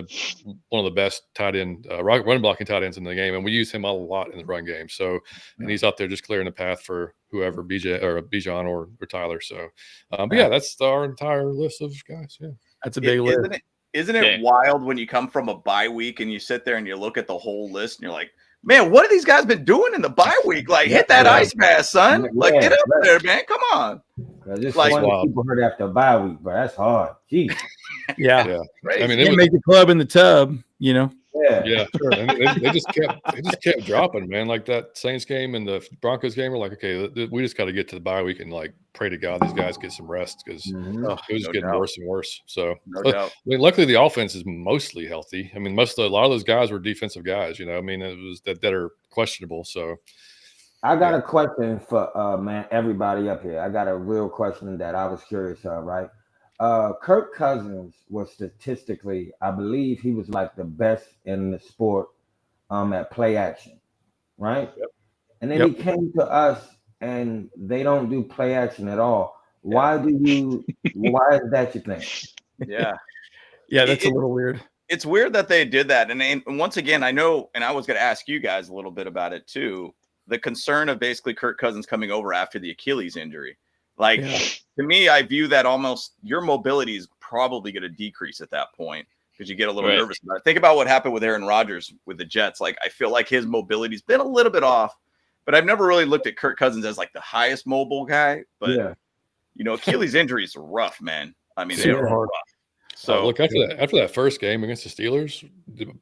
Speaker 5: one of the best tight end, run blocking tight ends in the game. And we use him a lot in the run game. So, and he's out there just clearing the path for whoever, Bijan or Tyler. So, but yeah, that's our entire list of guys. Yeah.
Speaker 1: That's a big list.
Speaker 3: Isn't it wild when you come from a bye week and you sit there and you look at the whole list and you're like, man, what have these guys been doing in the bye week? Like, hit that ice bath, son. Like, get up there, man. Come on.
Speaker 8: Just like people heard after a bye week, but that's hard. Jeez.
Speaker 1: Yeah.
Speaker 3: Right.
Speaker 1: I mean, they make the club in the tub, you know.
Speaker 5: Yeah, sure. And they just kept dropping, man. Like that Saints game and the Broncos game, we're like, okay, we just got to get to the bye week and like pray to God these guys get some rest because it was getting worse and worse. So, I mean, luckily the offense is mostly healthy. I mean, a lot of those guys were defensive guys. You know, I mean, it was that are questionable. So,
Speaker 8: I got a question for man, everybody up here. I got a real question that I was curious of, right? Kirk Cousins was statistically, I believe he was like the best in the sport at play action, right? Yep. And then he came to us and they don't do play action at all. Why is that, you think?
Speaker 3: Yeah.
Speaker 1: Yeah, that's a little weird.
Speaker 3: It's weird that they did that. And once again, I know, and I was going to ask you guys a little bit about it too, the concern of basically Kirk Cousins coming over after the Achilles injury. Like, to me, I view that almost your mobility is probably going to decrease at that point because you get a little nervous about it. Think about what happened with Aaron Rodgers with the Jets. Like, I feel like his mobility's been a little bit off, but I've never really looked at Kirk Cousins as like the highest mobile guy. But, you know, Achilles injuries are rough, man. I mean, they were rough. So
Speaker 5: look, after that first game against the Steelers,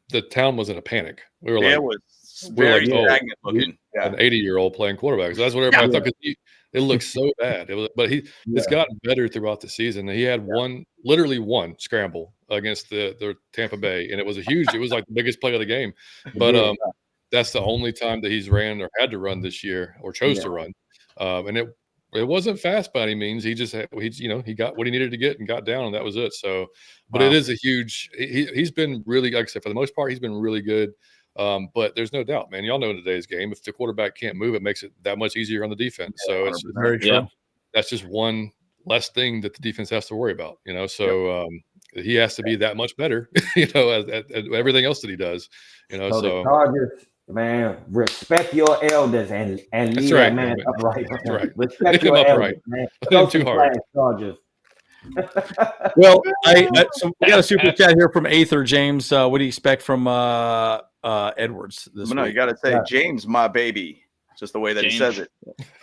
Speaker 5: the town was in a panic. We were like,
Speaker 3: it was very stagnant looking.
Speaker 5: An 80-year-old playing quarterback. So that's what everybody thought. Because it looked so bad. But it's gotten better throughout the season. He had literally one scramble against the Tampa Bay, and it was it was like the biggest play of the game. But that's the only time that he's ran or had to run this year or chose to run. And it wasn't fast by any means. He just he got what he needed to get and got down, and that was it. So, but it is a huge. He's been really, like I said, for the most part, he's been really good. But there's no doubt, man. Y'all know in today's game, if the quarterback can't move, it makes it that much easier on the defense. So it's
Speaker 1: very true.
Speaker 5: That's just one less thing that the defense has to worry about, you know. So he has to be that much better, you know, at everything else that he does, you know. So
Speaker 8: the Chargers, man, respect your elders and leave that man upright.
Speaker 5: That's right.
Speaker 8: Respect your elders, man.
Speaker 5: Don't too hard.
Speaker 8: Chargers.
Speaker 1: Well, so we got a super chat here from Aether James. What do you expect from Edwards this week?
Speaker 3: You got to say, James, my baby. Just the way that he says it.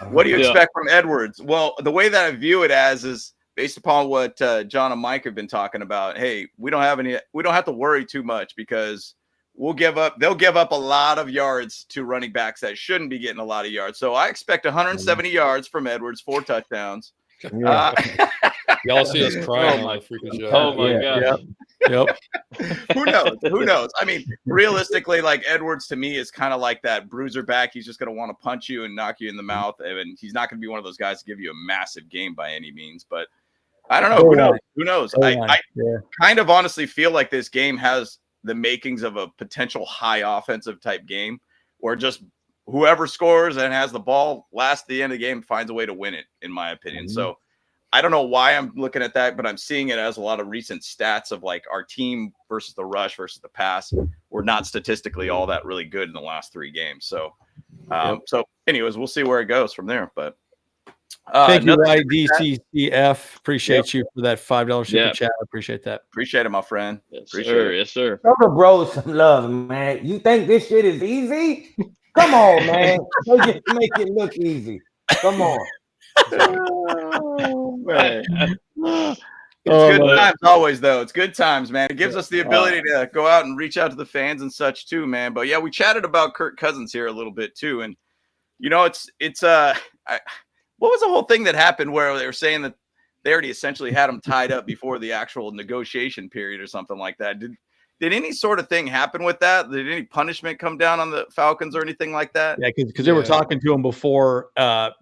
Speaker 3: What do you expect from Edwards? Well, the way that I view it is based upon what John and Mike have been talking about. Hey, we don't have to worry too much because they'll give up a lot of yards to running backs that shouldn't be getting a lot of yards. So I expect 170 yards from Edwards, 4 touchdowns.
Speaker 5: Y'all see us crying on the freaking show.
Speaker 2: Oh my god.
Speaker 1: Yep.
Speaker 3: Who knows? I mean, realistically, like Edwards to me is kind of like that bruiser back. He's just going to want to punch you and knock you in the mouth, and he's not going to be one of those guys to give you a massive game by any means. But I don't know. Who knows? I kind of honestly feel like this game has the makings of a potential high offensive type game, or just whoever scores and has the ball last at the end of the game finds a way to win it, in my opinion. So I don't know why I'm looking at that, but I'm seeing it as a lot of recent stats of like our team versus the rush versus the pass. We're not statistically all that really good in the last 3 games. So, anyways, we'll see where it goes from there. But
Speaker 1: thank you, IDCCF. Appreciate you for that $5 super chat. I appreciate that.
Speaker 3: Appreciate it, my friend.
Speaker 2: Yes, sir. Yes, sir.
Speaker 8: Show the bros some love, man. You think this shit is easy? Come on, man. Make it look easy. Come on.
Speaker 3: It's good times always, though. It's good times, man. It gives us the ability to go out and reach out to the fans and such too, man. But yeah, we chatted about Kirk Cousins here a little bit too, and you know, what was the whole thing that happened where they were saying that they already essentially had him tied up before the actual negotiation period or something like that? Did any sort of thing happen with that? Did any punishment come down on the Falcons or anything like that?
Speaker 1: Yeah, because they were talking to him before,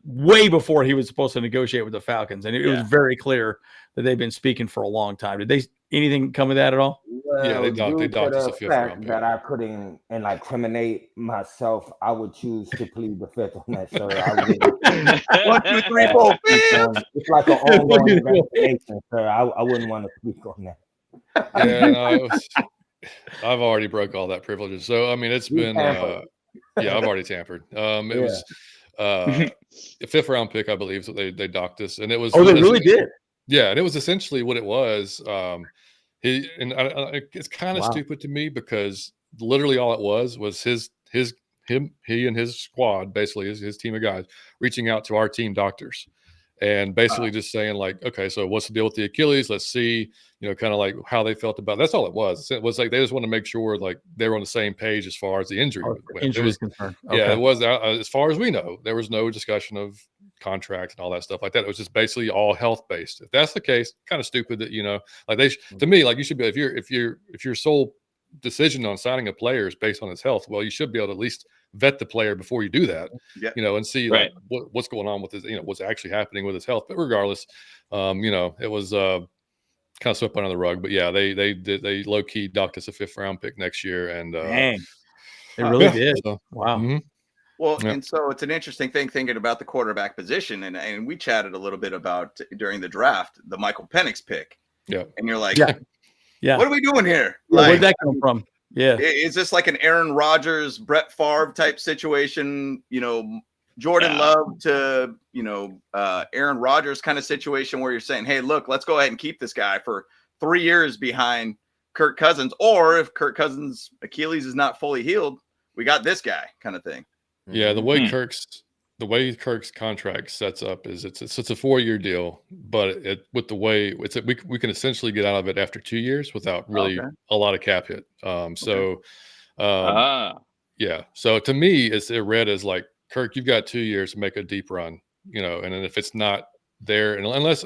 Speaker 1: way before he was supposed to negotiate with the Falcons, and it was very clear that they've been speaking for a long time. Did anything come of that at all?
Speaker 5: Yeah, they
Speaker 8: due
Speaker 5: docked
Speaker 8: to
Speaker 5: us a
Speaker 8: the
Speaker 5: fifth
Speaker 8: fact
Speaker 5: round pick.
Speaker 8: that I couldn't like criminate myself, I would choose to plead the fifth on that, sir. I would
Speaker 3: 1, 2, 3, 4, 5.
Speaker 8: it's like an ongoing investigation, sir. I wouldn't want to speak on that.
Speaker 5: Yeah, no, I've already broke all that privileges. So I mean, it's been yeah, I've already tampered. It was a fifth round pick, I believe, so they docked us, and it was
Speaker 1: they really did.
Speaker 5: Yeah, and it was essentially what it was. It's kind of stupid to me because literally all it was he and his squad, basically his team of guys, reaching out to our team doctors and basically just saying like, okay, so what's the deal with the Achilles? Let's see, kind of like how they felt about it. That's all it was. It was like they just want to make sure like they were on the same page as far as the injury went.
Speaker 1: Injury is concerned.
Speaker 5: Yeah, it was as far as we know, there was no discussion of contract and all that stuff like that. It was just basically all health based. If that's the case, kind of stupid that like to me, like you should be if your sole decision on signing a player is based on his health, well, you should be able to at least vet the player before you do that, and see like what's going on with his, what's actually happening with his health. But regardless, it was kind of swept under the rug. But yeah, they low key docked us a fifth round pick next year, and
Speaker 1: they really did.
Speaker 5: So,
Speaker 1: wow.
Speaker 5: Mm-hmm.
Speaker 3: Well, and so it's an interesting thing thinking about the quarterback position, and we chatted a little bit about during the draft the Michael Penix pick.
Speaker 5: Yeah,
Speaker 3: and you're like,
Speaker 1: yeah,
Speaker 3: what are we doing here?
Speaker 1: Like, where'd that come from? Yeah,
Speaker 3: is this like an Aaron Rodgers, Brett Favre type situation? Jordan Love to Aaron Rodgers kind of situation where you're saying, hey, look, let's go ahead and keep this guy for 3 years behind Kirk Cousins, or if Kirk Cousins' Achilles is not fully healed, we got this guy kind of thing.
Speaker 5: Yeah, the way Kirk's contract sets up is it's a 4-year deal, but with the way we can essentially get out of it after 2 years without really a lot of cap hit. So to me, it read as like, Kirk, you've got 2 years to make a deep run, and then if it's not there, and unless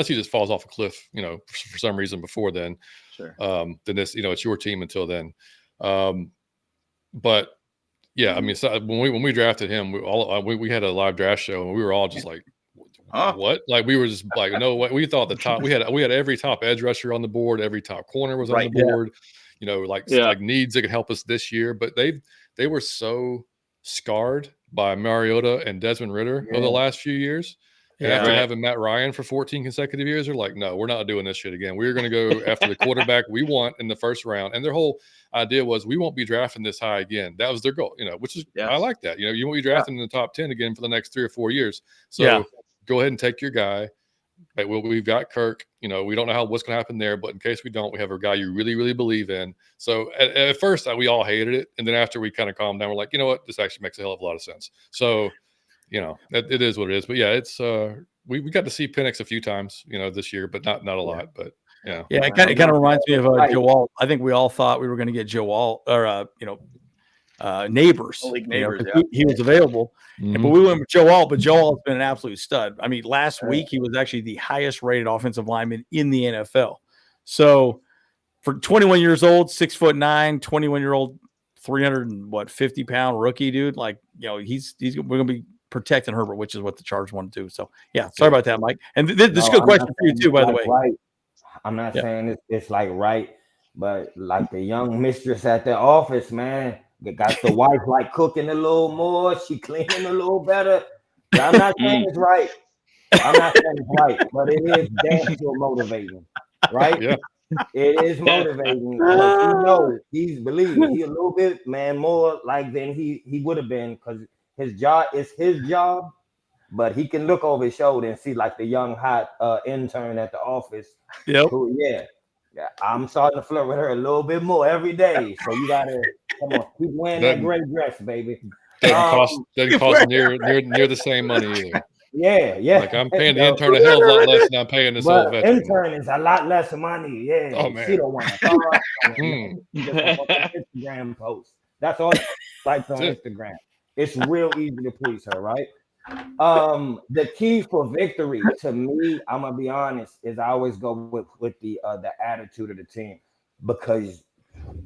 Speaker 5: he just falls off a cliff, for some reason before then, then this, it's your team until then. But yeah, I mean, so when we drafted him, we had a live draft show, and we were all just like, what? Like we were just like, no, what? We thought the top, we had every top edge rusher on the board, every top corner was on the board, like needs that could help us this year. But they were so scarred by Mariota and Desmond Ridder over the last few years. And after having Matt Ryan for 14 consecutive years, they're like, no, we're not doing this shit again. We're going to go after the quarterback we want in the first round. And their whole idea was, we won't be drafting this high again. That was their goal, which is, I like that. You won't be drafting in the top 10 again for the next 3 or 4 years. So go ahead and take your guy. Right, well, we've got Kirk. We don't know what's going to happen there, but in case we don't, we have a guy you really, really believe in. So at first, we all hated it. And then after we kind of calmed down, we're like, you know what? This actually makes a hell of a lot of sense. So, it is what it is. But yeah, it's we got to see Penix a few times, this year, but not a lot. But
Speaker 1: it kind of reminds me of Joe Alt. I think we all thought we were going to get Joe Alt or Neighbors. He was available, but we went with Joe Alt. But Joe Alt's been an absolute stud. I mean, last week he was actually the highest rated offensive lineman in the NFL. So for 21 years old, 6'9", 21-year-old, 350-pound rookie dude, like we're going to be protecting Herbert, which is what the Chargers want to do. So sorry about that, Mike. And this is a good question for you too, by the way.
Speaker 8: Right. I'm not saying it's like right, but like the young mistress at the office, man, they got the wife like cooking a little more, she cleaning a little better. I'm not saying it's right. But it is damn sure motivating, right?
Speaker 5: Yeah.
Speaker 8: It is motivating. He's believing he a little bit, man, more like than he would have been, because his job is his job, but he can look over his shoulder and see like the young hot intern at the office.
Speaker 1: Yep.
Speaker 8: Who, I'm starting to flirt with her a little bit more every day. So you gotta come on, keep wearing that gray dress, baby.
Speaker 5: Doesn't cost near the same money either.
Speaker 8: Yeah.
Speaker 5: Like I'm paying the intern a hell of a lot less than I'm paying this old veteran.
Speaker 8: Intern is a lot less money. Yeah.
Speaker 5: Oh man.
Speaker 8: She don't want to Instagram post. That's all like on Instagram. It's real easy to please her, right? The key for victory to me, I'm gonna be honest, is I always go with the attitude of the team, because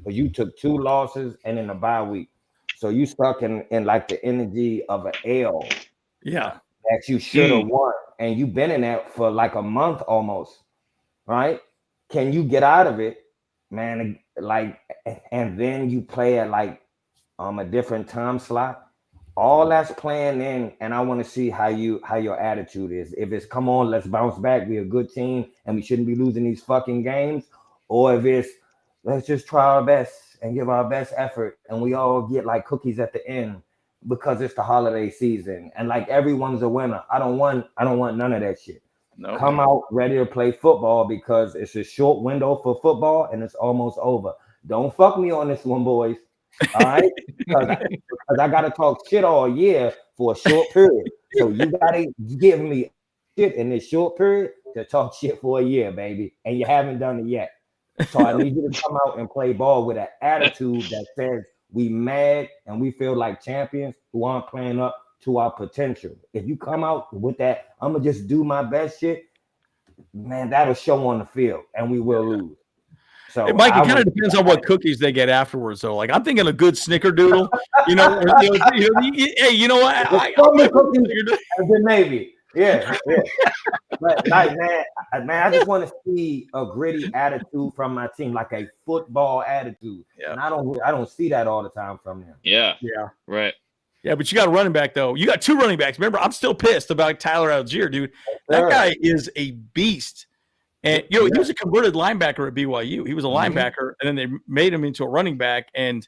Speaker 8: you took 2 losses and in a bye week, so you stuck in like the energy of an L.
Speaker 1: Yeah,
Speaker 8: that you should have won, and you've been in that for like a month almost, right? can you get out of it, man? Like, and then you play at like a different time slot. All that's playing in, and I want to see how your attitude is. If it's come on, let's bounce back, we're a good team, and we shouldn't be losing these fucking games, or if it's let's just try our best and give our best effort, and we all get like cookies at the end because it's the holiday season and like everyone's a winner. I don't want none of that shit.
Speaker 3: No,
Speaker 8: Come out ready to play football because it's a short window for football and it's almost over. Don't fuck me on this one, boys. All right, because I gotta talk shit all year for a short period. So you gotta give me shit in this short period to talk shit for a year, baby, and you haven't done it yet. So I need you to come out and play ball with an attitude that says we mad and we feel like champions who aren't playing up to our potential. If you come out with that, I'm gonna just do my best shit, man, that'll show on the field, and we will lose. So,
Speaker 1: hey, Mike, it kind of depends on what cookies they get afterwards, though. Like I'm thinking a good snickerdoodle, you know. Hey, you know what?
Speaker 8: Maybe, yeah. But like, man, I just want to see a gritty attitude from my team, like a football attitude.
Speaker 3: Yeah.
Speaker 8: And I don't see that all the time from them.
Speaker 2: Yeah. Right.
Speaker 1: Yeah, but you got a running back, though. You got two running backs. Remember, I'm still pissed about Tyler Algier, dude. That guy is a beast. And, he was a converted linebacker at BYU. He was a linebacker, and then they made him into a running back. And,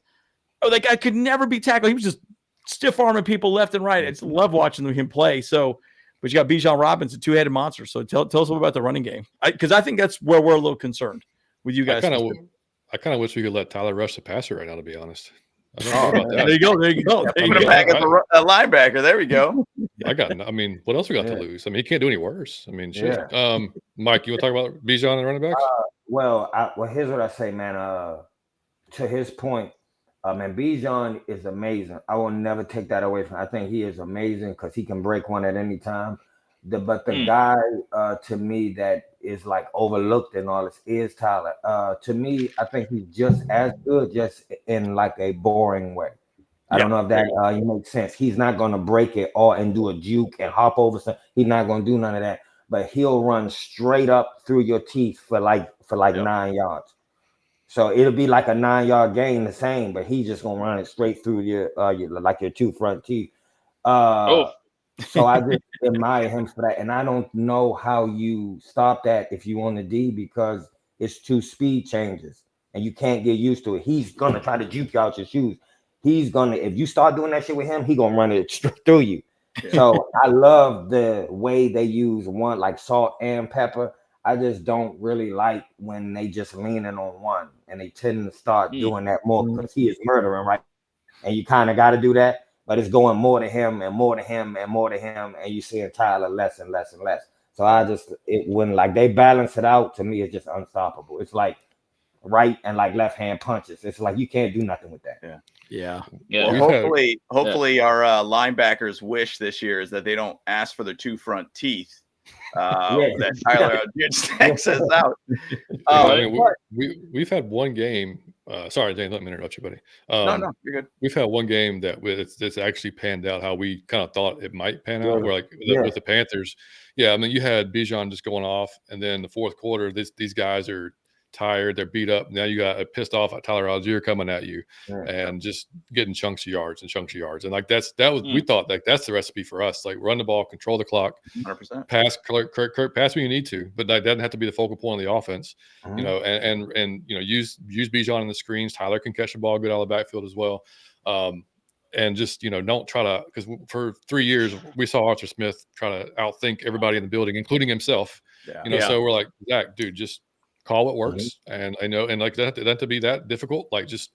Speaker 1: that guy could never be tackled. He was just stiff-arming people left and right. I just love watching him play. So, but you got Bijan Robinson, a two-headed monster. So tell us a little about the running game. Because I think that's where we're a little concerned with you guys.
Speaker 5: I kind of wish we could let Tyler rush the passer right now, to be honest. I don't know about that.
Speaker 1: There you go.
Speaker 3: Put him back as a linebacker. There we go.
Speaker 5: What else we got to lose? I mean, he can't do any worse. I mean, shit. Yeah. Mike, you want to talk about Bijan and running backs?
Speaker 8: Well, here's what I say, man. To his point, man, Bijan is amazing. I will never take that away from him. I think he is amazing because he can break one at any time. But the guy, to me, that is like overlooked in all this is Tyler. To me, I think he's just as good, just in like a boring way. I don't know if that makes sense. He's not going to break it all and do a juke and hop over something. He's not going to do none of that. But he'll run straight up through your teeth for 9 yards. So it'll be like a 9-yard gain the same, but he's just gonna run it straight through your two front teeth. So I just admire him for that. And I don't know how you stop that if you on the D, because it's two speed changes and you can't get used to it. He's gonna try to juke you out your shoes. If you start doing that shit with him, he's gonna run it straight through you. So I love the way they use one, like salt and pepper. I just don't really like when they just leaning on one, and they tend to start doing that more because he is murdering, right? And you kind of got to do that, but it's going more to him and more to him and more to him, and you seeing Tyler less and less and less. So when like they balance it out, to me, it's just unstoppable. It's like right and like left hand punches. It's like you can't do nothing with that.
Speaker 1: Yeah.
Speaker 3: Well, hopefully our linebackers' wish this year is that they don't ask for their two front teeth. That Tyler takes us out.
Speaker 5: We've had one game. Sorry, Dane, let me interrupt you, buddy.
Speaker 3: No, you're good.
Speaker 5: We've had one game that it's actually panned out how we kind of thought it might pan out. Where with the Panthers, I mean, you had Bijan just going off, and then the fourth quarter, these guys are tired, they're beat up. Now you got a pissed off at Tyler Algier coming at you and just getting chunks of yards. And like we thought like that's the recipe for us. Like run the ball, control the clock,
Speaker 3: 100%.
Speaker 5: pass Kirk, pass when you need to, but that doesn't have to be the focal point of the offense. And use Bijan in the screens. Tyler can catch the ball good out of the backfield as well. And just don't try to, because for 3 years we saw Arthur Smith try to outthink everybody in the building, including himself. So we're like, Zach, dude, just call what works. And I know, and like that to be that difficult, like just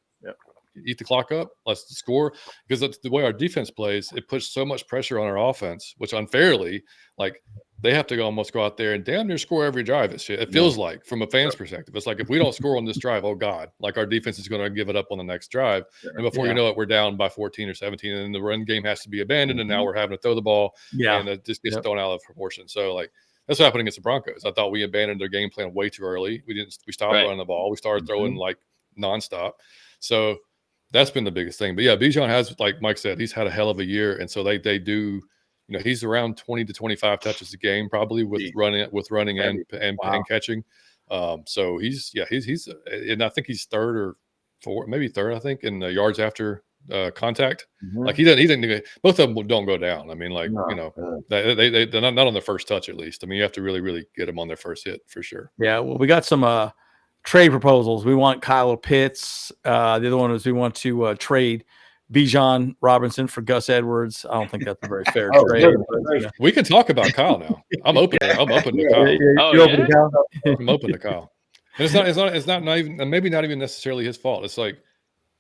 Speaker 5: eat the clock up, let's score. Because that's the way our defense plays, it puts so much pressure on our offense, which unfairly, like they have to almost go out there and damn near score every drive. It feels like from a fan's perspective, it's like if we don't score on this drive, oh God, like our defense is going to give it up on the next drive. And before you know it, we're down by 14 or 17, and the run game has to be abandoned. And now we're having to throw the ball, and it just gets thrown out of proportion. So like, that's what happened against the Broncos. I thought we abandoned their game plan way too early. We stopped running the ball. We started throwing like nonstop. So that's been the biggest thing. But Bijan has, like Mike said, he's had a hell of a year. And so they do, he's around 20 to 25 touches a game, probably with running and catching. So he's and I think he's third or fourth, maybe third, I think, in the yards after contact. Like he didn't. Both of them don't go down. I mean, like they're not on the first touch at least. I mean, you have to really get them on their first hit for sure.
Speaker 1: Yeah, well, we got some trade proposals. We want Kyle Pitts. The other one is we want to trade Bijan Robinson for Gus Edwards. I don't think that's a very fair trade. But,
Speaker 5: we can talk about Kyle now. I'm open to Kyle. I'm open to Kyle. And it's not even maybe not even necessarily his fault. It's like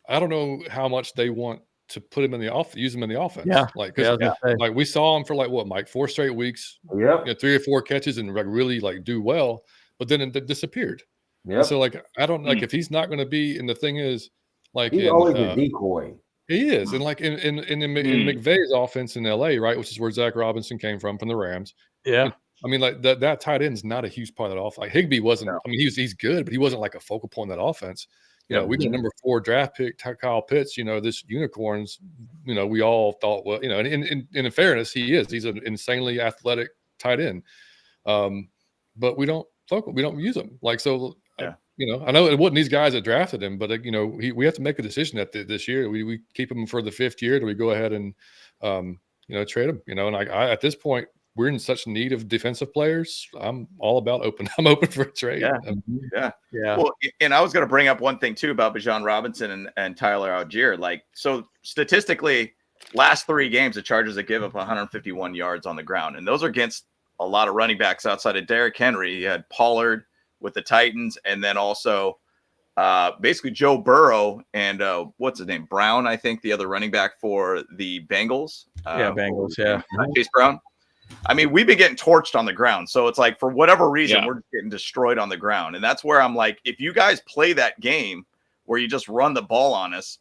Speaker 5: I don't know how much they want to put him in the use him in the offense.
Speaker 1: Yeah,
Speaker 5: like like we saw him for like what, Mike, 4 straight weeks.
Speaker 8: Yeah,
Speaker 5: 3 or 4 catches and like really like do well, but then it disappeared.
Speaker 8: Yeah.
Speaker 5: So like I don't like if he's not going to be. And the thing is, like
Speaker 8: he's always a decoy.
Speaker 5: He is, and like in McVay's offense in LA, right, which is where Zach Robinson came from the Rams.
Speaker 1: Yeah.
Speaker 5: I mean, like that tight end is not a huge part of that offense. Like Higbee wasn't. I mean, he's good, but he wasn't like a focal point in that offense. You know, we got number 4 draft pick Kyle Pitts. You know, this unicorns. You know, we all thought, well, you know, and in fairness, he's an insanely athletic tight end. But we don't use him like so. You know, I know it wasn't these guys that drafted him, but you know, we have to make a decision at this year. We keep him for the 5th year. Do we go ahead and you know, trade him? You know, and I at this point we're in such need of defensive players. I'm all about open. I'm open for a trade.
Speaker 3: Yeah. Well, and I was going to bring up one thing too about Bijan Robinson and Tyler Algier. Like, so statistically, last 3 games, the Chargers have given up 151 yards on the ground, and those are against a lot of running backs outside of Derrick Henry. You had Pollard with the Titans, and then also basically Joe Burrow and what's his name, Brown, I think, the other running back for the Bengals.
Speaker 1: Bengals,
Speaker 3: Chase Brown. I mean, we've been getting torched on the ground, so it's like for whatever reason we're just getting destroyed on the ground, and that's where I'm like, if you guys play that game where you just run the ball on us,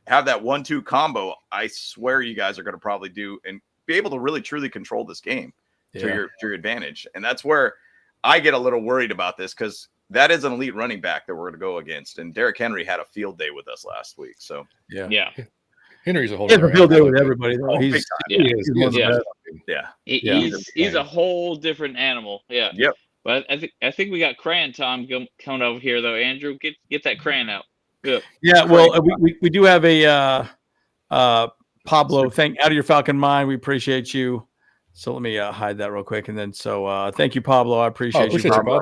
Speaker 3: have that 1-2 combo, I swear you guys are going to probably do and be able to really truly control this game to your advantage, and that's where I get a little worried about this because that is an elite running back that we're going to go against. And Derrick Henry had a field day with us last week. So,
Speaker 5: Henry's a whole
Speaker 1: field day with everybody. Though. He's
Speaker 2: a whole different animal. Yeah.
Speaker 3: Yep.
Speaker 2: But I think we got crayon time coming over here, though. Andrew, get that crayon out. Yep.
Speaker 1: Yeah. Well, we do have a Pablo. Out of your Falcon mind. We appreciate you. So let me hide that real quick. And then, thank you, Pablo. I appreciate you, Pablo.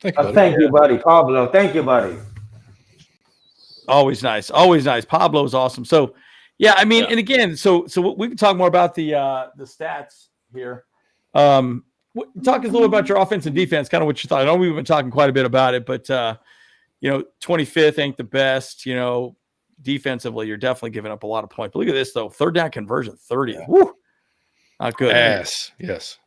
Speaker 5: Thank you, buddy.
Speaker 8: Thank you, buddy. Pablo. Thank you, buddy.
Speaker 1: Always nice. Always nice. Pablo's awesome. So, I mean, and again, so we can talk more about the stats here. Talk us a little about your offense and defense, kind of what you thought. I know we've been talking quite a bit about it, but, 25th ain't the best, defensively, you're definitely giving up a lot of points. But look at this, though. 3rd down conversion, 30. Yeah. Woo. Not good.
Speaker 5: Ass. Yes.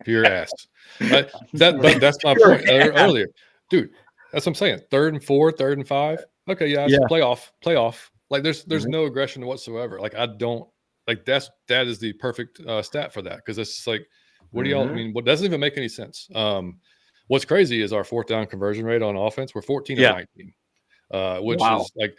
Speaker 5: Pure ass. But that's my point earlier. Dude, that's what I'm saying. 3rd and 4, 3rd and 5. Okay, playoff. Like there's no aggression whatsoever. Like I don't like that is the perfect stat for that, because it's just like, what do y'all mean? What doesn't even make any sense. What's crazy is our 4th down conversion rate on offense. We're 14 of 19. Which is like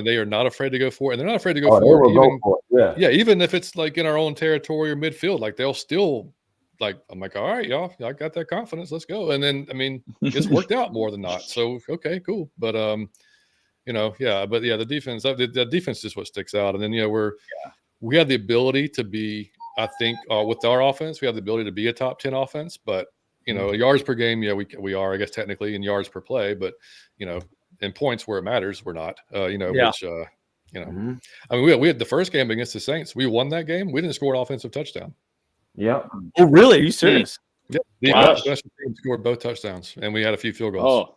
Speaker 5: they are not afraid to go for it, and they're not afraid to go for it. Even if it's like in our own territory or midfield, like they'll still like. I'm like, all right, y'all, I got that confidence. Let's go. And then I mean, it's worked out more than not. So okay, cool. But the defense, the defense is what sticks out. And then we have the ability to be, I think, with our offense, we have the ability to be a top 10 offense. But yards per game, we are, I guess, technically in yards per play, but in points where it matters, we're not. I mean, we had the first game against the Saints. We won that game. We didn't score an offensive touchdown.
Speaker 8: Yeah.
Speaker 1: Oh, really? Are you serious?
Speaker 5: Yep. The special team scored both touchdowns, and we had a few field goals.
Speaker 2: Oh,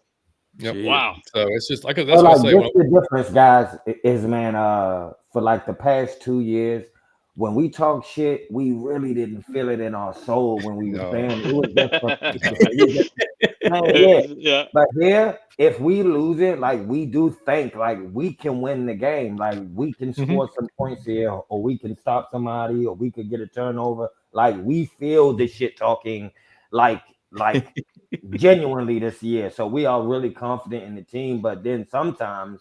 Speaker 5: yep.
Speaker 2: Wow.
Speaker 5: So it's just like that's what I say.
Speaker 8: The difference, guys, is for like the past 2 years, when we talk shit, we really didn't feel it in our soul when we were saying it. Was just But here, if we lose it, like we do think like we can win the game, like we can score some points here, or we can stop somebody, or we could get a turnover. Like we feel the shit talking, like genuinely this year. So we are really confident in the team, but then sometimes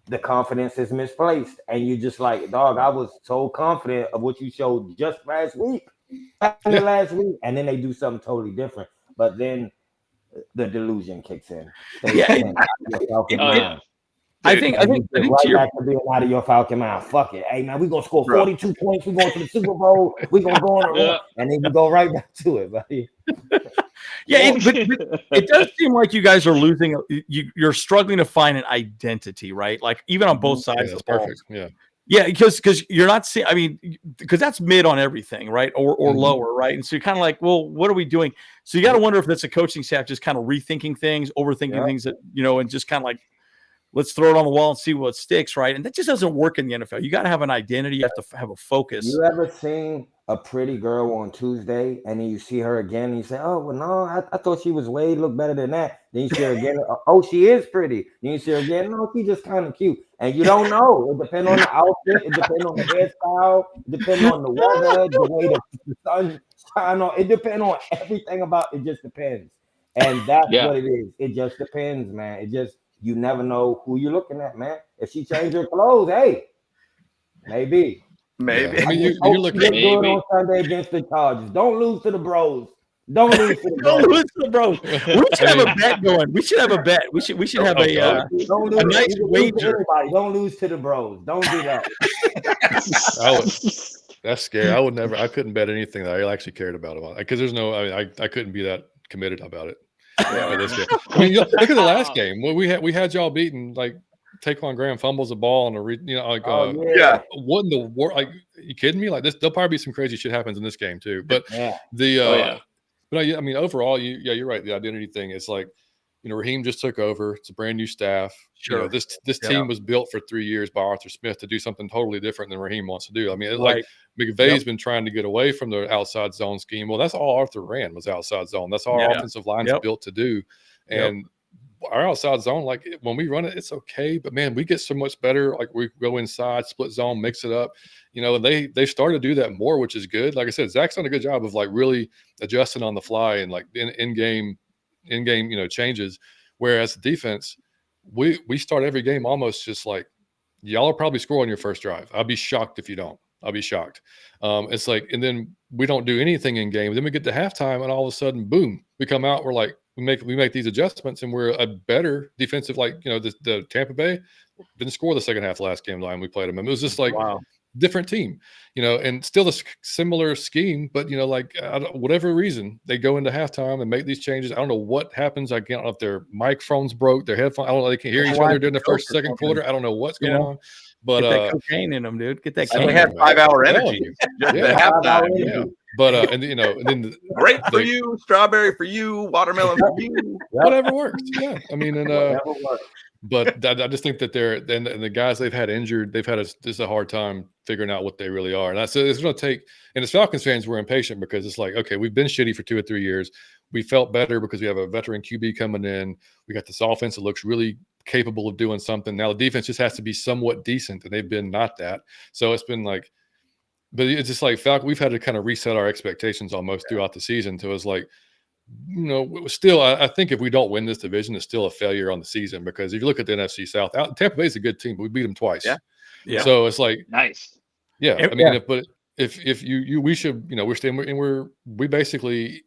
Speaker 8: the confidence is misplaced, and you just like, dog, I was so confident of what you showed just last week, and then they do something totally different. But then the delusion kicks in.
Speaker 1: I think
Speaker 8: right
Speaker 1: to
Speaker 8: back to being out of your Falcon mind. Fuck it. Hey man, we're gonna score 42 points. We're going to the Super Bowl. We're gonna go on a run. And then we go right back to it, buddy.
Speaker 1: Yeah, but it does seem like you guys are losing. You're struggling to find an identity, right? Like even on both sides of the ball.
Speaker 5: Perfect.
Speaker 1: Yeah, because you're not seeing. I mean, because that's mid on everything, right? Or lower, right? And so you're kind of like, well, what are we doing? So you got to wonder if that's a coaching staff just kind of rethinking things, overthinking things that and just kind of like, let's throw it on the wall and see what sticks, right? And that just doesn't work in the NFL. You got to have an identity. You have to have a focus.
Speaker 8: You ever seen a pretty girl on Tuesday and then you see her again and you say, oh, well, no, I thought she was look better than that. Then you see her again. Oh, she is pretty. Then you see her again. No, she's just kind of cute. And you don't know. It depends on the outfit. It depends on the hairstyle. It depends on the weather, the way the sun shines on. It depends on everything about it. Just depends. And that's what it is. It just depends, man. It just, you never know who you're looking at, man. If she changed her clothes, hey, maybe.
Speaker 3: Maybe.
Speaker 5: I mean, you're looking
Speaker 8: at good on Sunday against the Chargers. Don't lose to the Bros. Don't lose to the Bros.
Speaker 1: We should have a bet going. We should have a bet. We should have a nice wager.
Speaker 8: Don't lose to the Bros. Don't do that.
Speaker 5: That's scary. I couldn't bet anything that I actually cared about because there's no. I couldn't be that committed about it. I mean, look at the last game. Well, we had y'all beaten. Like Taquan Graham fumbles the ball on what in the world? Like, you kidding me? Like this, there'll probably be some crazy shit happens in this game too. But but I mean, overall, you're right. The identity thing is like, Raheem just took over. It's a brand new staff.
Speaker 1: Sure.
Speaker 5: This team was built for 3 years by Arthur Smith to do something totally different than Raheem wants to do. I mean, like McVay's been trying to get away from the outside zone scheme. Well, that's all Arthur ran was outside zone. That's all our offensive line's built to do. And our outside zone, like when we run it, it's okay. But man, we get so much better. Like we go inside, split zone, mix it up. They started to do that more, which is good. Like I said, Zach's done a good job of like really adjusting on the fly and like in game, changes. Whereas the defense, we start every game almost just like, y'all will probably score on your first drive. I'll be shocked if you don't. I'll be shocked. It's like, and then we don't do anything in game. Then we get to halftime, and all of a sudden, boom, we come out. We're like, we make these adjustments, and we're a better defensive. Like the Tampa Bay didn't score the second half last game line we played them. And it was just like different team, and still a similar scheme, but whatever reason they go into halftime and make these changes. I don't know what happens. I don't know if their microphones broke, their headphones. I don't know. They can't hear each other during the second quarter. I don't know what's going on. But
Speaker 1: get that cocaine in them, dude. Get that.
Speaker 3: They had 5-hour energy.
Speaker 5: But and then
Speaker 3: grape for you, strawberry for you, watermelon for you.
Speaker 5: Whatever works. Yeah, I mean, but I just think that and the guys they've had injured, they've had just a hard time figuring out what they really are. And so it's going to take. And as Falcons fans, we're impatient because it's like, okay, we've been shitty for 2 or 3 years. We felt better because we have a veteran QB coming in. We got this offense that looks really capable of doing something. Now the defense just has to be somewhat decent, and they've been not that. So it's been like, but it's just like Falcon. We've had to kind of reset our expectations almost throughout the season. So it's like, still, I think if we don't win this division, it's still a failure on the season because if you look at the NFC South, Tampa Bay is a good team, but we beat them twice.
Speaker 1: Yeah.
Speaker 5: So it's like
Speaker 2: nice.
Speaker 5: Yeah, I mean, if we should, we're staying, and we basically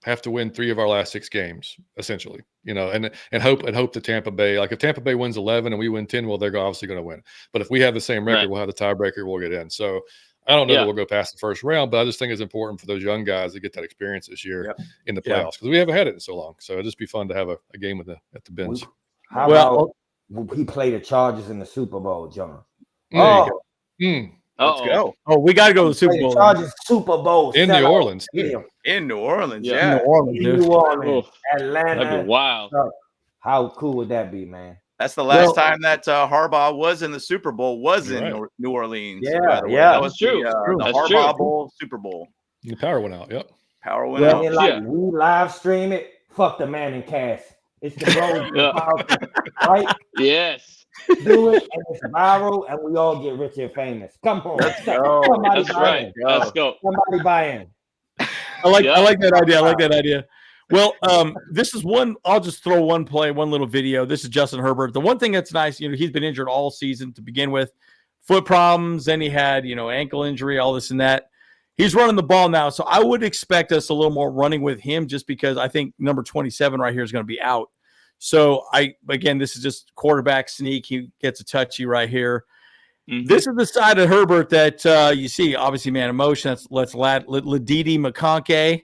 Speaker 5: have to win 3 of our last 6 games, essentially, and hope that Tampa Bay, like if Tampa Bay wins 11 and we win 10, well, they're obviously going to win. But if we have the same record, we'll have the tiebreaker, we'll get in. So I don't know that we'll go past the first round, but I just think it's important for those young guys to get that experience this year in the playoffs because we haven't had it in so long. So it'd just be fun to have a game at the bench.
Speaker 8: How about he played the Chargers in the Super Bowl, John?
Speaker 3: Let's go.
Speaker 1: Oh, we got to go to the Super Bowl.
Speaker 8: Chargers Super Bowl
Speaker 5: in New Orleans.
Speaker 3: In New Orleans,
Speaker 1: In New
Speaker 8: Orleans, Atlanta.
Speaker 2: That'd be wild.
Speaker 8: How cool would that be, man?
Speaker 3: That's the last time that Harbaugh was in the Super Bowl in New Orleans. That was true. The Harbaugh Bowl, Super Bowl.
Speaker 5: The power went out. Yep.
Speaker 3: Power went out.
Speaker 8: And we live stream it. Fuck the Manning cast. It's the Bros, right?
Speaker 2: Yes.
Speaker 8: Do it, and it's viral, and we all get rich and famous. Come on,
Speaker 3: let's go.
Speaker 2: That's right. Let's go.
Speaker 8: Somebody buy in.
Speaker 1: I like that idea. I like that idea. Well, this is one. I'll just throw one little video. This is Justin Herbert. The one thing that's nice, he's been injured all season to begin with, foot problems. Then he had, ankle injury, all this and that. he's running the ball now. So I would expect us a little more running with him just because I think number 27 right here is going to be out. So again, this is just quarterback sneak. He gets a touchy right here. Mm-hmm. This is the side of Herbert that you see, obviously, man, emotion. Let's Ladidi McConkey.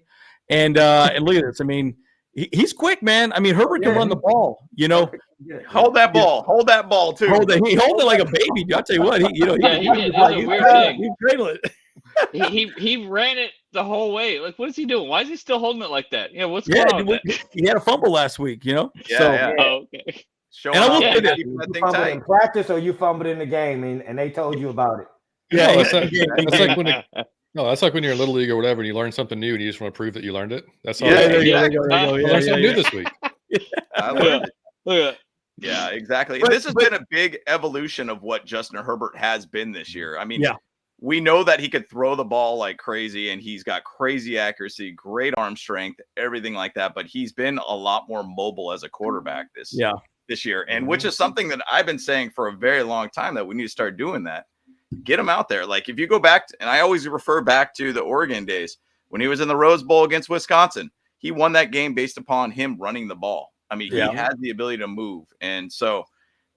Speaker 1: And look at this. I mean, he's quick, man. I mean, Herbert can run the ball, you know.
Speaker 3: Hold that ball. Hold that ball, too.
Speaker 1: He hold it like a baby. I'll tell you what. He
Speaker 2: ran it the whole way. Like, what is he doing? Why is he still holding it like that? What's going on with that?
Speaker 1: He had a fumble last week, you know?
Speaker 2: Oh, okay.
Speaker 8: And I will say that. You fumbled in practice or you fumbled in the game and they told you about it?
Speaker 5: Yeah, that's like when you're in Little League or whatever and you learn something new and you just want to prove that you learned it. That's all. I learned something new this week.
Speaker 3: I learned it. Yeah, exactly. This has been a big evolution of what Justin Herbert has been this year. I mean, we know that he could throw the ball like crazy and he's got crazy accuracy, great arm strength, everything like that. But he's been a lot more mobile as a quarterback this year. And which is something that I've been saying for a very long time that we need to start doing that. Get him out there. Like if you go back and I always refer back to the Oregon days when he was in the Rose Bowl against Wisconsin, he won that game based upon him running the ball. I mean, he has the ability to move. And so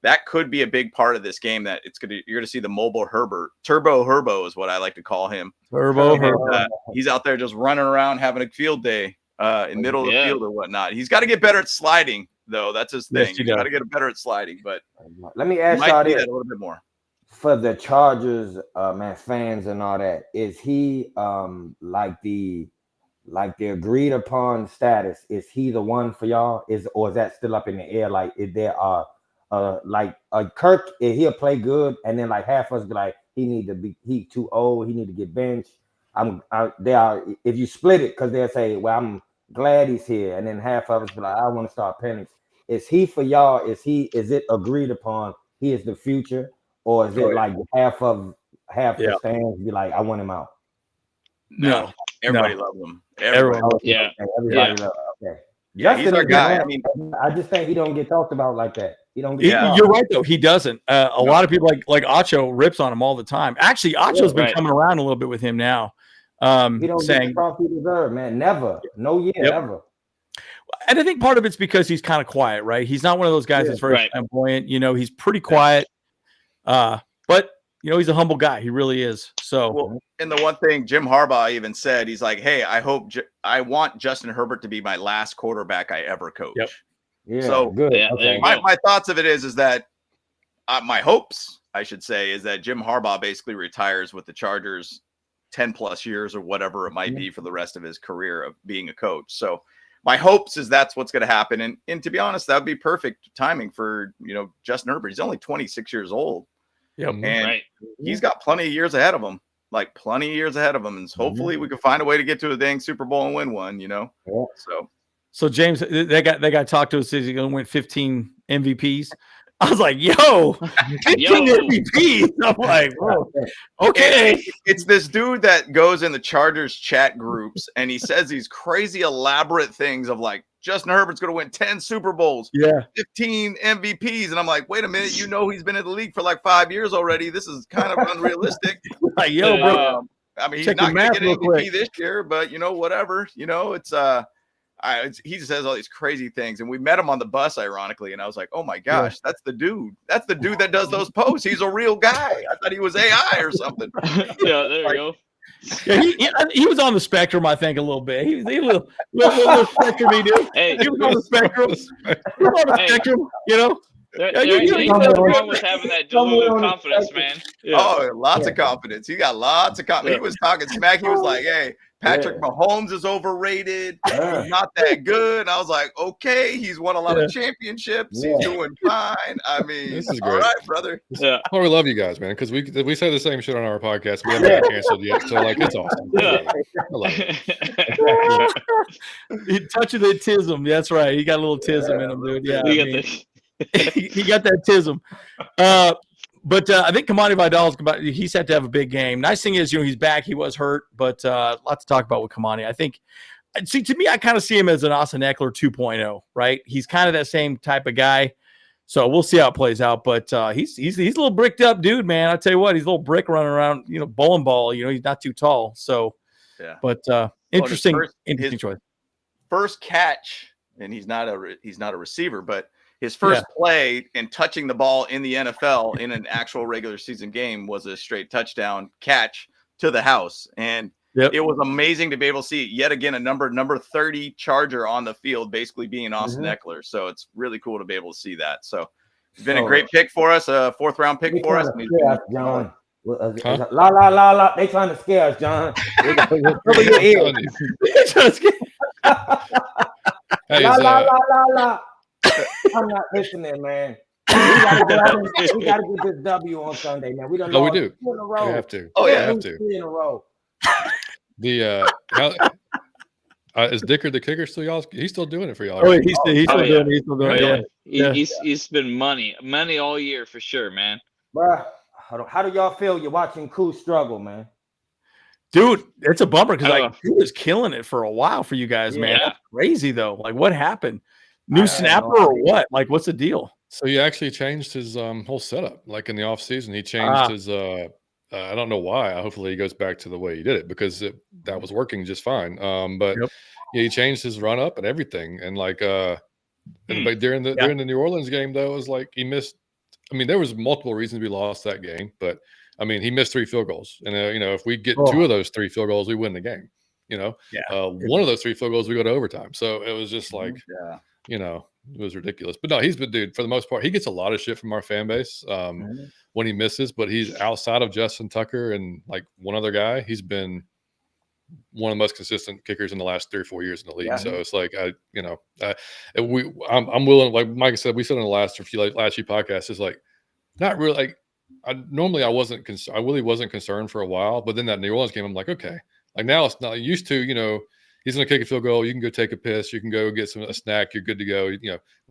Speaker 3: that could be a big part of this game that you're going to see the mobile Herbert. Turbo Herbo is what I like to call him.
Speaker 1: Turbo Herbo.
Speaker 3: He's out there just running around having a field day in middle of the field or whatnot. He's got to get better at sliding, though. That's his thing. He's got to get better at sliding. But
Speaker 8: let me ask y'all this
Speaker 3: a little bit more.
Speaker 8: For the Chargers, fans and all that, is he like the agreed upon status? Is he the one for y'all? Or is that still up in the air? Like if there are Kirk, he'll play good, and then like half of us be like he too old, he need to get benched. If you split it, because they'll say, well, I'm glad he's here, and then half of us be like, I want to start Penix. Is he for y'all? Is it agreed upon he is the future? Or is it like half the stands be like, I want him out?
Speaker 3: No. Everybody loves him. Everybody loves him.
Speaker 8: Everybody loves him. Okay.
Speaker 3: Yeah, he's our guy. I mean,
Speaker 8: I just think he don't get talked about like that. He don't
Speaker 1: You're right, though. He doesn't. A lot of people like Acho rips on him all the time. Actually, Acho's been coming around a little bit with him now.
Speaker 8: He don't get the talk he deserves, man. Never. No year, ever.
Speaker 1: And I think part of it's because he's kind of quiet, right? He's not one of those guys that's very flamboyant. You know, he's pretty quiet. But you know, he's a humble guy. He really is. So,
Speaker 3: and the one thing Jim Harbaugh even said, he's like, "Hey, I want Justin Herbert to be my last quarterback I ever coach."
Speaker 1: Yep.
Speaker 8: Yeah.
Speaker 3: So
Speaker 8: good.
Speaker 3: Okay. My thoughts of it is that my hopes, I should say, is that Jim Harbaugh basically retires with the Chargers 10 plus years or whatever it might be for the rest of his career of being a coach. So my hopes is that's what's going to happen. And to be honest, that would be perfect timing for, Justin Herbert. He's only 26 years old.
Speaker 1: Yep.
Speaker 3: And he's got plenty of years ahead of him. Like plenty of years ahead of him. And hopefully we can find a way to get to a dang Super Bowl and win one, Yeah.
Speaker 1: So James, that guy talked to us, says he's going to win 15 MVPs. I was like, yo, 15 MVPs. I'm like, whoa, okay.
Speaker 3: And it's this dude that goes in the Chargers chat groups and he says these crazy elaborate things of like, Justin Herbert's going to win 10 Super Bowls, 15 MVPs. And I'm like, wait a minute, he's been in the league for like 5 years already. This is kind of unrealistic.
Speaker 1: Like, yo, bro.
Speaker 3: I mean, he's not going to get an MVP this year, but whatever. It's he says all these crazy things, and we met him on the bus, ironically, and I was like, "Oh my gosh, that's the dude! That's the dude that does those posts. He's a real guy. I thought he was AI or something."
Speaker 2: Yeah, there you go.
Speaker 1: Yeah, he was on the spectrum, I think, a little bit. He was a little spectrum, dude.
Speaker 2: Hey,
Speaker 1: he was on the spectrum. He was on the spectrum,
Speaker 2: There ain't nothing wrong with having that delusional confidence, man. Yeah.
Speaker 3: Oh, lots of confidence. He got lots of confidence. He was talking smack. He was like, "Hey, Patrick Mahomes is overrated. He's not that good." And I was like, "Okay, he's won a lot of championships. He's doing fine." I mean,
Speaker 5: this is great.
Speaker 3: All right, brother.
Speaker 2: Yeah.
Speaker 5: Well, we love you guys, man, because we say the same shit on our podcast. We haven't got canceled yet, so like it's awesome.
Speaker 2: Yeah.
Speaker 5: I love it.
Speaker 1: He touching the tism. That's right. He got a little tism in him, dude. Yeah. He got that tism. But I think Kamani Vidal, he's set to have a big game. Nice thing is, he's back. He was hurt, but lots to talk about with Kamani. I think, to me, I kind of see him as an Austin Eckler 2.0, right? He's kind of that same type of guy. So we'll see how it plays out. But he's a little bricked up dude, man. I tell you what, he's a little brick running around, bowling ball. He's not too tall. So
Speaker 3: Yeah.
Speaker 1: But interesting
Speaker 3: his
Speaker 1: choice.
Speaker 3: First catch, and he's not a receiver, but his first play in touching the ball in the NFL in an actual regular season game was a straight touchdown catch to the house. And it was amazing to be able to see yet again a number 30 Charger on the field, basically being Austin Eckler. So it's really cool to be able to see that. So it's been a great pick for us, a 4th round pick for us.
Speaker 8: John. La la la la. They trying to scare us, John. Cover your ears.
Speaker 5: Hey,
Speaker 8: la la la la la. I'm not listening, man. We gotta get this W on Sunday, man. We don't know.
Speaker 5: We do.
Speaker 8: In a row.
Speaker 5: We have to.
Speaker 3: Oh yeah,
Speaker 5: we have to.
Speaker 8: 3 in a row.
Speaker 5: Is Dicker the kicker still y'all? He's still doing it for y'all.
Speaker 1: Oh, right? he's still doing it.
Speaker 2: He's been money all year for sure, man.
Speaker 8: Bruh, how do y'all feel? You're watching Koo struggle, man.
Speaker 1: Dude, it's a bummer because he was killing it for a while for you guys, man. That's crazy though. Like, what happened? New snapper or what? Like, what's the deal?
Speaker 5: So he actually changed his whole setup. Like in the off season, he changed his. I don't know why. Hopefully, he goes back to the way he did it because that was working just fine. But he changed his run up and everything. And like, but during the New Orleans game, though, it was like he missed. I mean, there was multiple reasons we lost that game, but I mean, he missed 3 field goals. And if we get 2 of those 3 field goals, we win the game. One of those 3 field goals, we go to overtime. So it was just like, it was ridiculous. But no, dude, for the most part, he gets a lot of shit from our fan base when he misses, but he's outside of Justin Tucker and like one other guy. He's been one of the most consistent kickers in the last 3 or 4 years in the league. Yeah. So it's like, I'm willing, like Mike said, we said in the last few podcasts, is like, not really like, I really wasn't concerned for a while, but then that New Orleans game, I'm like, okay, like now it's not used to, he's going to kick a field goal. You can go take a piss. You can go get a snack. You're good to go.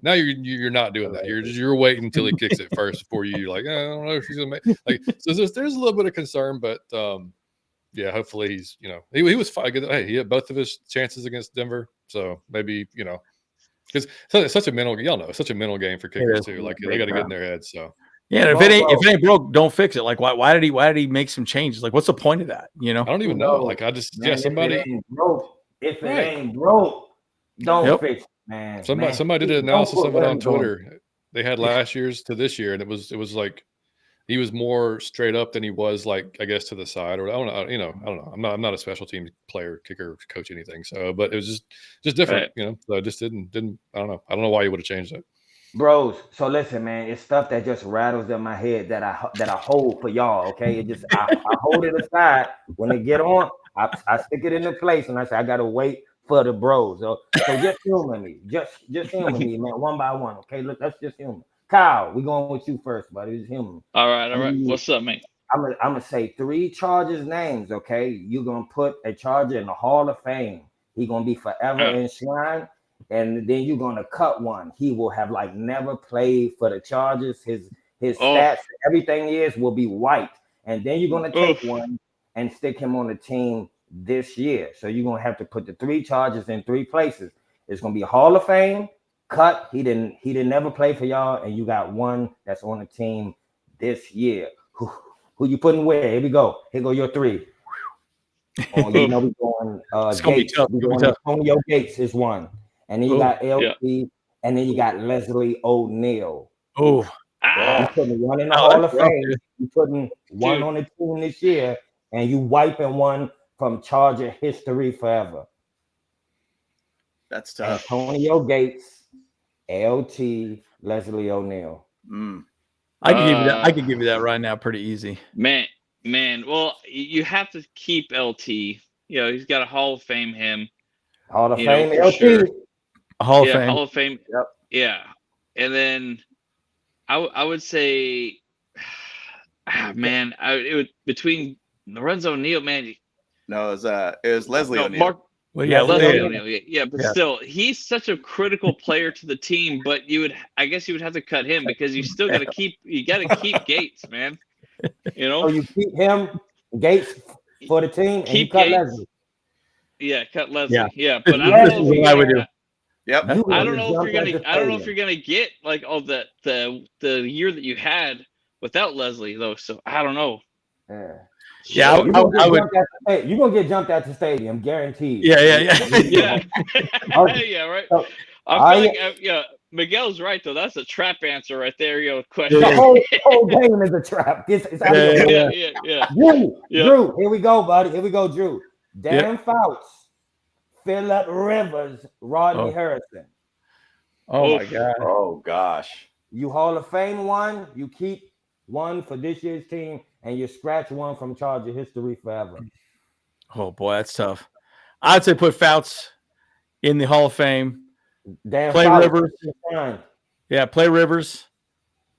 Speaker 5: Now you're not doing that. You're waiting until he kicks it first before you're like, I don't know if he's going to make like, so there's a little bit of concern, but hopefully he's, he was fine. Hey, he had both of his chances against Denver. So maybe, because it's such a mental, y'all know, it's such a mental game for kickers too. Like they got to get in their heads. So.
Speaker 1: Yeah, if it ain't broke, don't fix it. Like, why did he make some changes? Like, what's the point of that? I
Speaker 5: don't even know. Like, I just somebody.
Speaker 8: If it ain't broke, don't fix it, man.
Speaker 5: Somebody did an analysis of it on Twitter. They had last year's to this year, and it was like he was more straight up than he was like, I guess, to the side, or I don't know. I'm not a special team player, kicker, coach, anything. So, but it was just different, So I just didn't. I don't know why you would have changed it.
Speaker 8: Bros, so listen, man, it's stuff that just rattles in my head that I hold for y'all. Okay, it just I hold it aside when they get on. I stick it into place, and I say I gotta wait for the bros. So just humor me, just humor me, man, one by one. Okay, look, that's just humor. Kyle, we going with you first, buddy. Just humor me.
Speaker 2: All right. What's up, man?
Speaker 8: I'm gonna say 3 Chargers names. Okay, you're gonna put a Charger in the Hall of Fame. He gonna be forever enshrined. And then you're gonna cut one. He will have like never played for the Chargers. His stats, everything will be white. And then you're gonna take one and stick him on the team this year. So you're gonna have to put the 3 Chargers in 3 places. It's gonna be Hall of Fame, cut. He didn't never play for y'all, and you got one that's on the team this year. Who you putting where? Here we go. Here go your 3. We going Gates. We're going Antonio Gates is one. And then you got LT, and then you got Leslie O'Neal.
Speaker 1: Oh,
Speaker 8: you're putting one in the Hall of Fame. You're putting one on the team this year, and you wiping one from Charger history forever.
Speaker 3: That's tough.
Speaker 8: Antonio Gates, LT, Leslie O'Neal.
Speaker 1: I can give you that right now, pretty easy.
Speaker 2: Man. Well, you have to keep LT. He's got a Hall of Fame him.
Speaker 8: Hall of Fame, LT.
Speaker 2: Sure.
Speaker 1: Hall of
Speaker 2: Fame.
Speaker 8: Yep.
Speaker 2: Yeah. And then I would say, man, it would between Lorenzo O'Neal, man.
Speaker 3: No, it was Leslie O'Neal.
Speaker 2: Leslie O'Neal. Yeah, but still, he's such a critical player to the team. But I guess you would have to cut him because you still got to keep Gates, man.
Speaker 8: So you keep him, Gates, for the team, and you cut Leslie.
Speaker 2: Yeah, cut Leslie. Yeah, but I don't know
Speaker 1: what I would do.
Speaker 3: Yep.
Speaker 2: I don't know if you're gonna get like all the year that you had without Leslie though. So I don't know.
Speaker 1: Yeah,
Speaker 8: You're gonna get jumped at the stadium, guaranteed.
Speaker 1: Yeah.
Speaker 2: Yeah, right.
Speaker 8: So,
Speaker 2: I feel like Miguel's right though. That's a trap answer right there. Question.
Speaker 8: the whole game is a trap. It's out of your
Speaker 2: Yeah.
Speaker 8: Drew, here we go, buddy. Here we go, Drew. Dan Fouts, Phillip Rivers, Rodney Harrison.
Speaker 1: Oh my God.
Speaker 3: Oh gosh.
Speaker 8: You Hall of Fame one, you keep one for this year's team, and you scratch one from Charger history forever.
Speaker 1: Oh boy, that's tough. I'd say put Fouts in the Hall of Fame.
Speaker 8: Dan
Speaker 1: Play
Speaker 8: Fouts,
Speaker 1: Rivers. Yeah, play Rivers.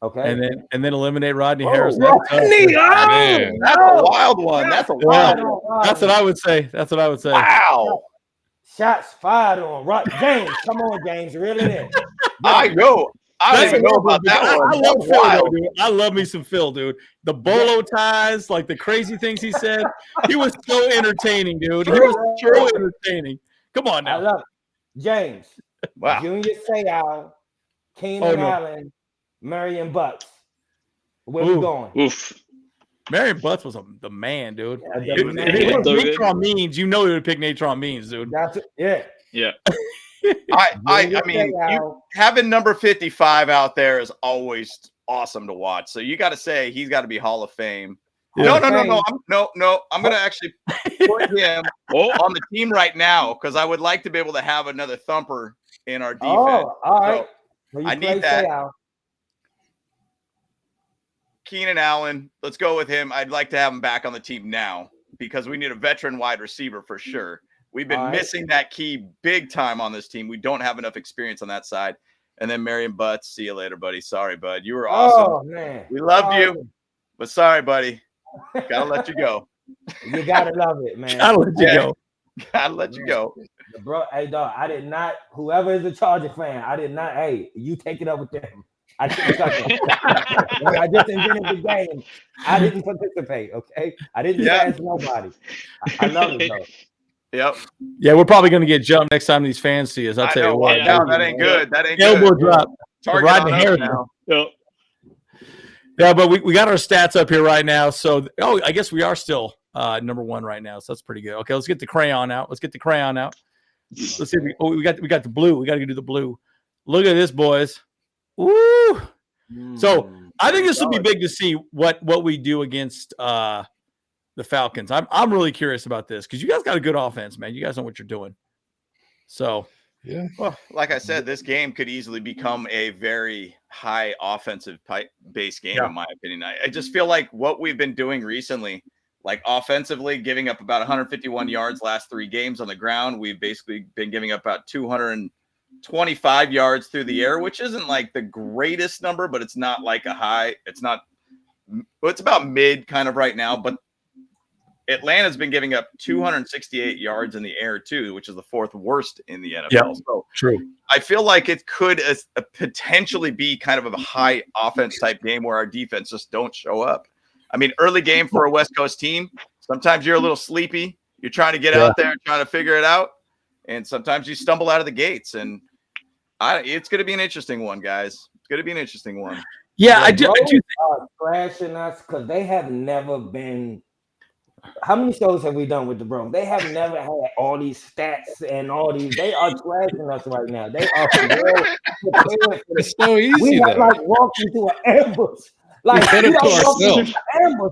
Speaker 8: Okay.
Speaker 1: And then eliminate Rodney Harrison.
Speaker 8: Rodney,
Speaker 3: That's a wild one. That's a wild one.
Speaker 1: That's what I would say.
Speaker 3: Wow.
Speaker 8: Shots fired on James. Come on, James. Reel it in.
Speaker 3: I don't even know about that one.
Speaker 1: I love Phil, though, dude. I love me some Phil, dude. The bolo ties, like the crazy things he said. He was so entertaining, dude. He was so entertaining. Come on now.
Speaker 8: I love it. James.
Speaker 3: Wow.
Speaker 8: Junior Seau, Keenan Allen, Marion Butts. Where we going?
Speaker 2: Oof.
Speaker 1: Marion Butts was the man, dude.
Speaker 8: Yeah,
Speaker 1: Natron Means, you know he would pick Natron Means, dude.
Speaker 8: That's it.
Speaker 2: Yeah.
Speaker 3: I mean, having number 55 out there is always awesome to watch. So you got to say he's got to be Hall of Fame. Yeah. No. I'm going to actually put him on the team right now because I would like to be able to have another thumper in our defense.
Speaker 8: Oh, all right.
Speaker 3: So I need that. Keenan Allen, let's go with him. I'd like to have him back on the team now because we need a veteran wide receiver for sure. We've been missing that key big time on this team. We don't have enough experience on that side. And then Marion Butts, see you later, buddy. Sorry, bud. You were awesome.
Speaker 8: Oh, man.
Speaker 3: We loved you, but sorry, buddy. Gotta let you go.
Speaker 8: You gotta love it, man.
Speaker 1: Gotta let you go.
Speaker 3: Gotta let you go.
Speaker 8: Bro, hey, dog, I did not, whoever is a Charger fan, I did not, hey, you take it up with them. I didn't touch them. I just invented the game. I didn't participate, okay? I didn't ask nobody. I love it, though.
Speaker 3: Yep.
Speaker 1: Yeah, we're probably going to get jumped next time these fans see us. I'll tell you what.
Speaker 3: No, that ain't good. That ain't
Speaker 1: elbow
Speaker 3: good.
Speaker 1: drop.
Speaker 3: Rodney Harrison now.
Speaker 2: Yep.
Speaker 1: Yeah, but we got our stats up here right now. So, I guess we are still number one right now. So that's pretty good. Okay, let's get the crayon out. Let's see. We got the blue. We got to do the blue. Look at this, boys. Woo! So I think this will be big to see what we do against the Falcons. I'm really curious about this because you guys got a good offense, man. You guys know what you're doing. So
Speaker 5: yeah.
Speaker 3: Well, like I said, this game could easily become a very high offensive based game, in my opinion. I just feel like what we've been doing recently, like offensively, giving up about 151 yards last 3 games on the ground. We've basically been giving up about 225 yards through the air, which isn't like the greatest number, but it's not like a high. It's about mid kind of right now, but Atlanta's been giving up 268 yards in the air too, which is the 4th worst in the NFL.
Speaker 1: Yep.
Speaker 3: So
Speaker 1: true.
Speaker 3: I feel like it could potentially be kind of a high offense type game where our defense just don't show up. I mean, early game for a West Coast team, sometimes you're a little sleepy. You're trying to get out there and trying to figure it out. And sometimes you stumble out of the gates. And it's going to be an interesting one, guys. It's going to be an interesting one.
Speaker 1: Yeah, I do.
Speaker 8: Trashing us because they have never been. How many shows have we done with the Bros? They have never had all these stats and all these. They are trashing us right now. They are prepared.
Speaker 5: It's so easy.
Speaker 8: We have like walked into an ambush. Like
Speaker 5: we've done it to ourselves.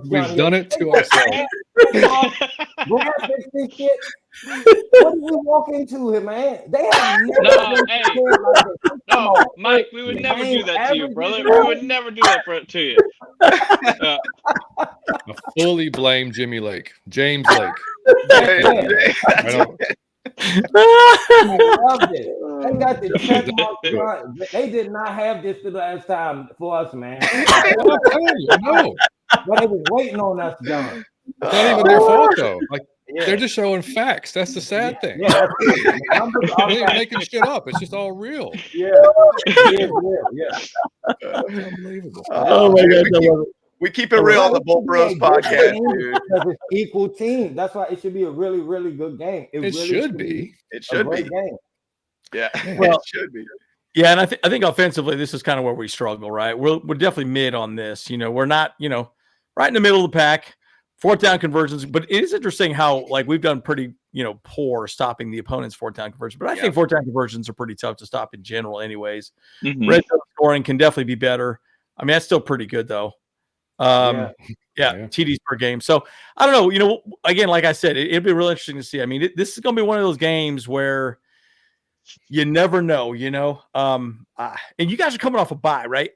Speaker 8: We've
Speaker 5: done it to ourselves.
Speaker 8: Graphics and shit. What did we walk into here, man? They have never
Speaker 2: No, Mike, we would never do that to you, brother. We would never do that to you.
Speaker 5: I fully blame Jimmy Lake, James Lake.
Speaker 8: I loved it. They got the check mark. They did not have this the last time for us, man.
Speaker 5: No.
Speaker 8: But they was waiting on us, John.
Speaker 5: It's not even their fault, though. Like they're just showing facts. That's the sad thing.
Speaker 8: Yeah,
Speaker 5: they ain't making shit up. It's just all real.
Speaker 8: Yeah.
Speaker 5: Unbelievable.
Speaker 1: Oh my God,
Speaker 3: we keep it real on the Bull Bros podcast, dude.
Speaker 8: Because it's equal team. That's why it should be a really, really good game.
Speaker 5: It really should be.
Speaker 3: It should be.
Speaker 8: Game.
Speaker 3: Yeah,
Speaker 1: well,
Speaker 3: it should be.
Speaker 1: Yeah, and I think offensively, this is kind of where we struggle, right? We're definitely mid on this. We're not, right in the middle of the pack, fourth down conversions, but it is interesting how like we've done pretty, poor stopping the opponent's fourth down conversion. But I think fourth down conversions are pretty tough to stop in general, anyways.
Speaker 2: Mhm.
Speaker 1: Red zone scoring can definitely be better. I mean, that's still pretty good though. Yeah, TDs per game. So I don't know. Again, like I said, it'd be real interesting to see. I mean, this is going to be one of those games where you never know. And you guys are coming off a bye, right?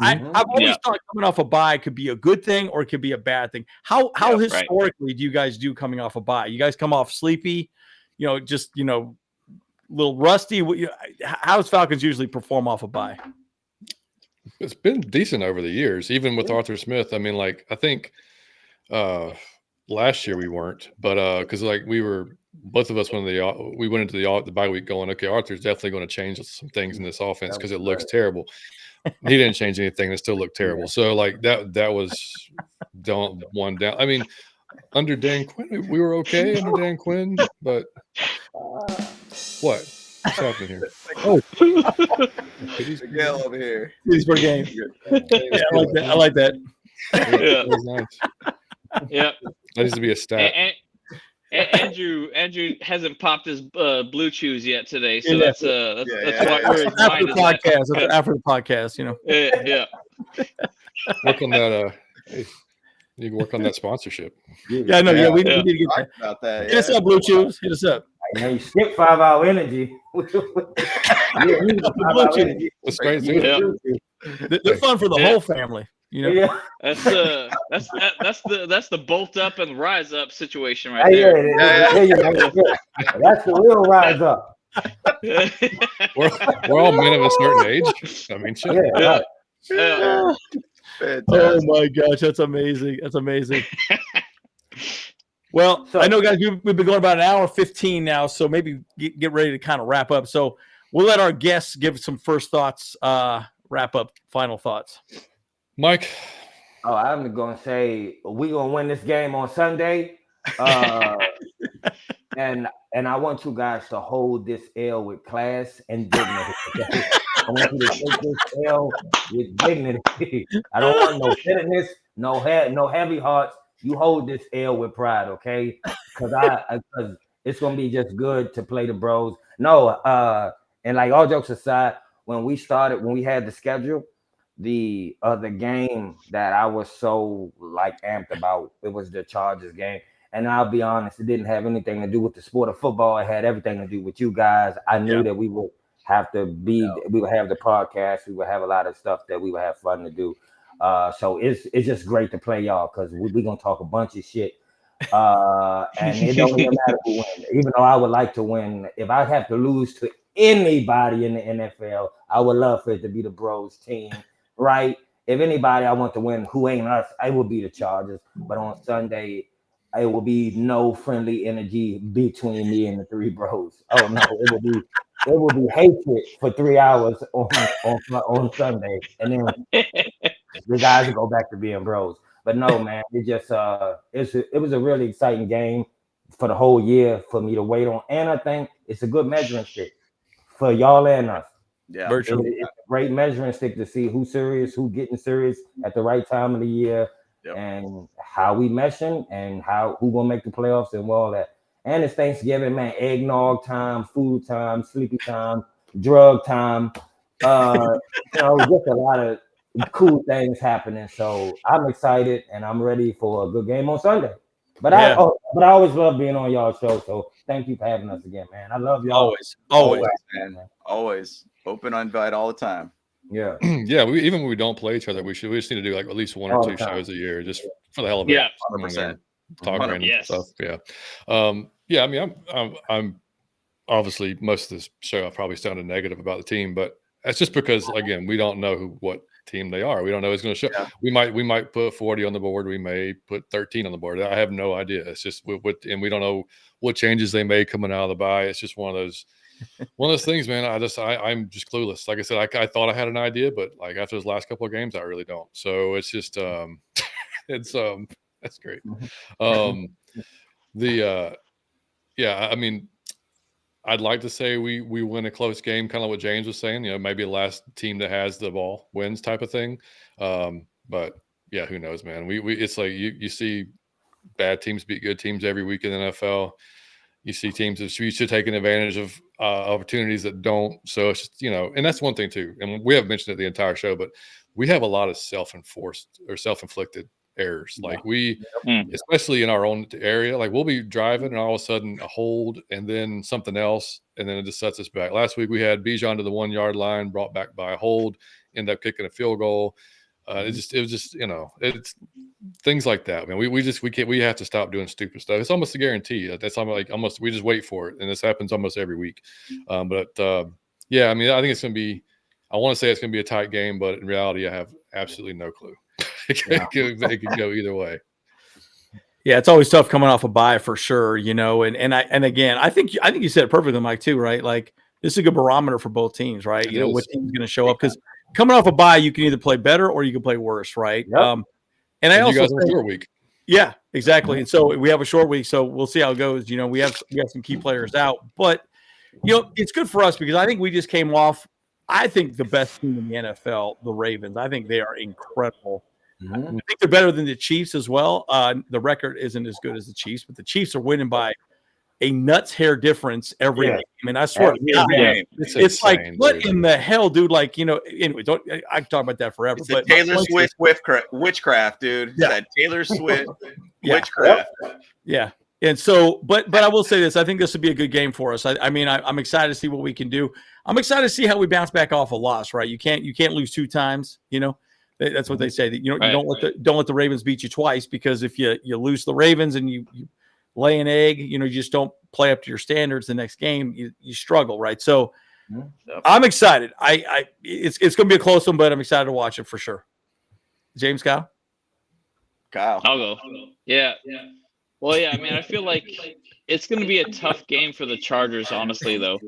Speaker 1: I've always thought coming off a bye could be a good thing or it could be a bad thing. How historically do you guys do coming off a bye? You guys come off sleepy, just a little rusty. How does Falcons usually perform off a bye?
Speaker 5: It's been decent over the years, even with Arthur Smith. I mean, like I think last year we weren't, but because like both of us went into the bye week going, okay, Arthur's definitely going to change some things in this offense because it looks terrible. He didn't change anything; it still looked terrible. So like that was one down. I mean, under Dan Quinn, we were okay under Dan Quinn, but what's happening here? Oh,
Speaker 3: Miguel over here.
Speaker 1: Titties per game. Yeah, I like that.
Speaker 5: Yeah, nice.
Speaker 2: Yeah,
Speaker 5: that needs to be a stat.
Speaker 2: Andrew hasn't popped his blue chews yet today, so that's why we're
Speaker 1: after the podcast. After the podcast,
Speaker 2: Yeah.
Speaker 5: Work on that. You can work on that sponsorship.
Speaker 1: Yeah, no, we need to get
Speaker 3: about that.
Speaker 1: Hit us up, Blue Chews. Hit us up.
Speaker 8: Now you skip 5 Hour Energy.
Speaker 5: That's great.
Speaker 1: They're fun for the whole family.
Speaker 8: Yeah.
Speaker 2: That's the bolt up and rise up situation right there.
Speaker 8: That's the real rise up.
Speaker 5: We're all men of a certain age. I mean, shit.
Speaker 1: Oh my gosh, that's amazing. That's amazing. Well, I know, guys, we've been going about an hour 15 now, so maybe get ready to kind of wrap up. So we'll let our guests give some first thoughts, wrap up, final thoughts.
Speaker 5: Mike?
Speaker 8: Oh, I'm going to say we're going to win this game on Sunday. And I want you guys to hold this L with class and dignity. I want you to take this L with dignity. I don't want no bitterness, no heavy hearts. You hold this L with pride, okay? Because it's going to be just good to play the Bros. No, and like all jokes aside, when we had the schedule, the other game that I was so like amped about, it was the Chargers game. And I'll be honest, it didn't have anything to do with the sport of football. It had everything to do with you guys. I knew that we would have to we would have the podcast. We would have a lot of stuff that we would have fun to do. So it's just great to play y'all because we're going to talk a bunch of shit. And it don't even matter who wins. Even though I would like to win, if I have to lose to anybody in the NFL, I would love for it to be the Bros team, right? If anybody I want to win who ain't us, it would be the Chargers. But on Sunday, it will be no friendly energy between me and the three Bros. Oh no, it will be hatred for 3 hours on Sunday, and then the guys will go back to being Bros. But no, man, it just it was a really exciting game for the whole year for me to wait on, and I think it's a good measuring stick for y'all and us.
Speaker 3: Yeah,
Speaker 8: it's a great measuring stick to see who's serious, who's getting serious at the right time of the year. Yep. And how we meshing and who gonna make the playoffs and all that. And it's Thanksgiving, man. Eggnog time, food time, sleepy time, drug time. Just a lot of cool things happening. So I'm excited and I'm ready for a good game on Sunday. But I always love being on y'all's show. So thank you for having us again, man. I love y'all.
Speaker 3: Always, man. Always open invite all the time.
Speaker 8: Yeah.
Speaker 5: Yeah. Even when we don't play each other, we just need to do like at least one or two shows a year, just for the hell of it.
Speaker 2: Yeah.
Speaker 3: 100%.
Speaker 5: Talk random stuff. Yeah. I mean, I'm obviously most of this show I've probably sounded negative about the team, but that's just because again, we don't know what team they are. We don't know who's going to show. Yeah. We might put 40 on the board. We may put 13 on the board. I have no idea. It's just and we don't know what changes they made coming out of the bye. It's just one of those things, man. I'm just clueless. Like I said, I thought I had an idea, but like after those last couple of games, I really don't. So it's just that's great. I mean, I'd like to say we win a close game, kind of what James was saying. Maybe the last team that has the ball wins type of thing. But yeah, who knows, man? We it's like you see bad teams beat good teams every week in the NFL. You see teams that should taking advantage of opportunities that don't. So it's just, and that's one thing too. And we haven't mentioned it the entire show, but we have a lot of self-enforced or self-inflicted errors. Like especially in our own area, like we'll be driving and all of a sudden a hold and then something else, and then it just sets us back. Last week we had Bijan to the 1 yard line, brought back by a hold, end up kicking a field goal. It was just it's things like that. Man, we have to stop doing stupid stuff. It's almost a guarantee. That's almost we just wait for it, and this happens almost every week. Yeah, I mean, I think it's going to be. I want to say it's going to be a tight game, but in reality, I have absolutely no clue. It could go either way.
Speaker 1: Yeah, it's always tough coming off a bye for sure. And again, I think you said it perfectly, Mike, too, right? Like this is a good barometer for both teams, right? What team's going to show up, because coming off a bye, you can either play better or you can play worse, right?
Speaker 8: Yep.
Speaker 1: And I also
Speaker 5: you guys have a short week.
Speaker 1: Yeah, exactly. And so we have a short week, so we'll see how it goes. We have some key players out, but it's good for us because I think we just came off. I think the best team in the NFL, the Ravens. I think they are incredible. I think they're better than the Chiefs as well. The record isn't as good as the Chiefs, but the Chiefs are winning by a nuts hair difference every game. And I swear, it's like, what in the hell, dude? Like, anyway, I can talk about that forever.
Speaker 3: It's
Speaker 1: but
Speaker 3: Taylor Swift witchcraft, dude.
Speaker 1: Yeah.
Speaker 3: That Taylor Swift witchcraft.
Speaker 1: Yeah. And so, but I will say this: I think this would be a good game for us. I mean, I'm excited to see what we can do. I'm excited to see how we bounce back off a loss. Right? You can't lose 2 times. That's what they say. That you don't let the Ravens beat you twice, because if you lose the Ravens and you lay an egg, you just don't play up to your standards the next game, you struggle, right? So I'm excited. It's going to be a close one, but I'm excited to watch it for sure. James, Kyle?
Speaker 2: I'll go. Yeah. Well, yeah, I mean, I feel like it's going to be a tough game for the Chargers, honestly, though,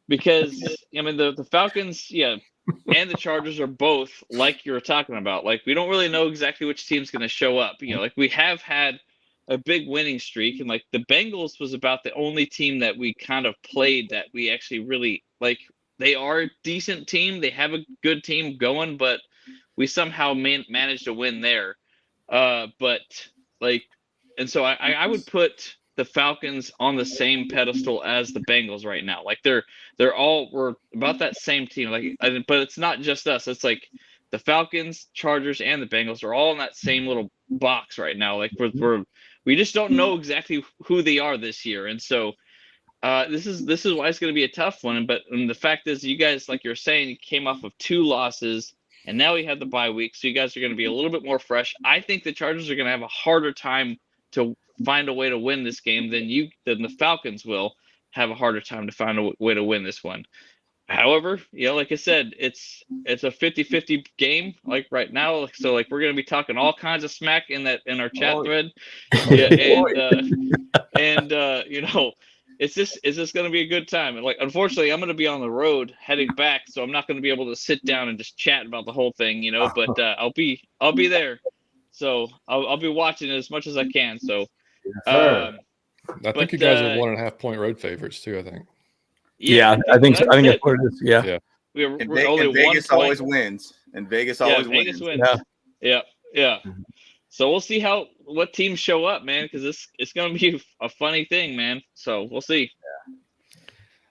Speaker 2: because, I mean, the Falcons, and the Chargers are both, like you were talking about. Like, we don't really know exactly which team's going to show up. Like, we have had a big winning streak, and, like, the Bengals was about the only team that we kind of played that we actually really, like, they are a decent team. They have a good team going, but we somehow managed to win there. And so I would put the Falcons on the same pedestal as the Bengals right now. Like we're about that same team. But it's not just us. It's like the Falcons, Chargers, and the Bengals are all in that same little box right now. Like we just don't know exactly who they are this year. And so this is why it's going to be a tough one. But the fact is, you guys, like you're saying, you came off of 2 losses, and now we have the bye week, so you guys are going to be a little bit more fresh. I think the Chargers are going to have a harder time to find a way to win this game than the Falcons will have a harder time to find a way to win this one. However, like I said, it's a 50-50 game, like right now. So like we're gonna be talking all kinds of smack in our chat thread. It's just gonna be a good time. And like unfortunately, I'm gonna be on the road heading back, so I'm not gonna be able to sit down and just chat about the whole thing, but I'll be there. So I'll be watching it as much as I can. So
Speaker 5: I think you guys are 1.5 point road favorites too, I think.
Speaker 1: Yeah, I think that's what it is. Yeah.
Speaker 2: We're
Speaker 3: only Vegas always wins. And Vegas always wins.
Speaker 2: Yeah. So we'll see what teams show up, man, because it's going to be a funny thing, man. So we'll see.
Speaker 3: Yeah.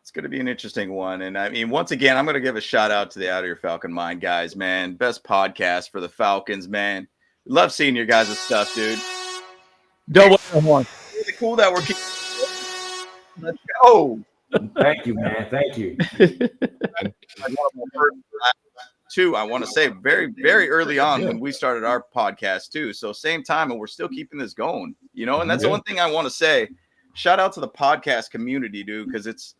Speaker 3: It's going to be an interesting one. And I mean, once again, I'm going to give a shout out to the Out of Your Falcon Mind guys, man. Best podcast for the Falcons, man. Love seeing your guys' stuff, dude.
Speaker 1: Double one.
Speaker 3: Really cool that we're keeping. Let's go.
Speaker 8: Thank you, man. Thank you.
Speaker 3: Too, I want to say very, very early on when we started our podcast too. So same time, and we're still keeping this going, and that's the one thing I want to say. Shout out to the podcast community, dude, because it's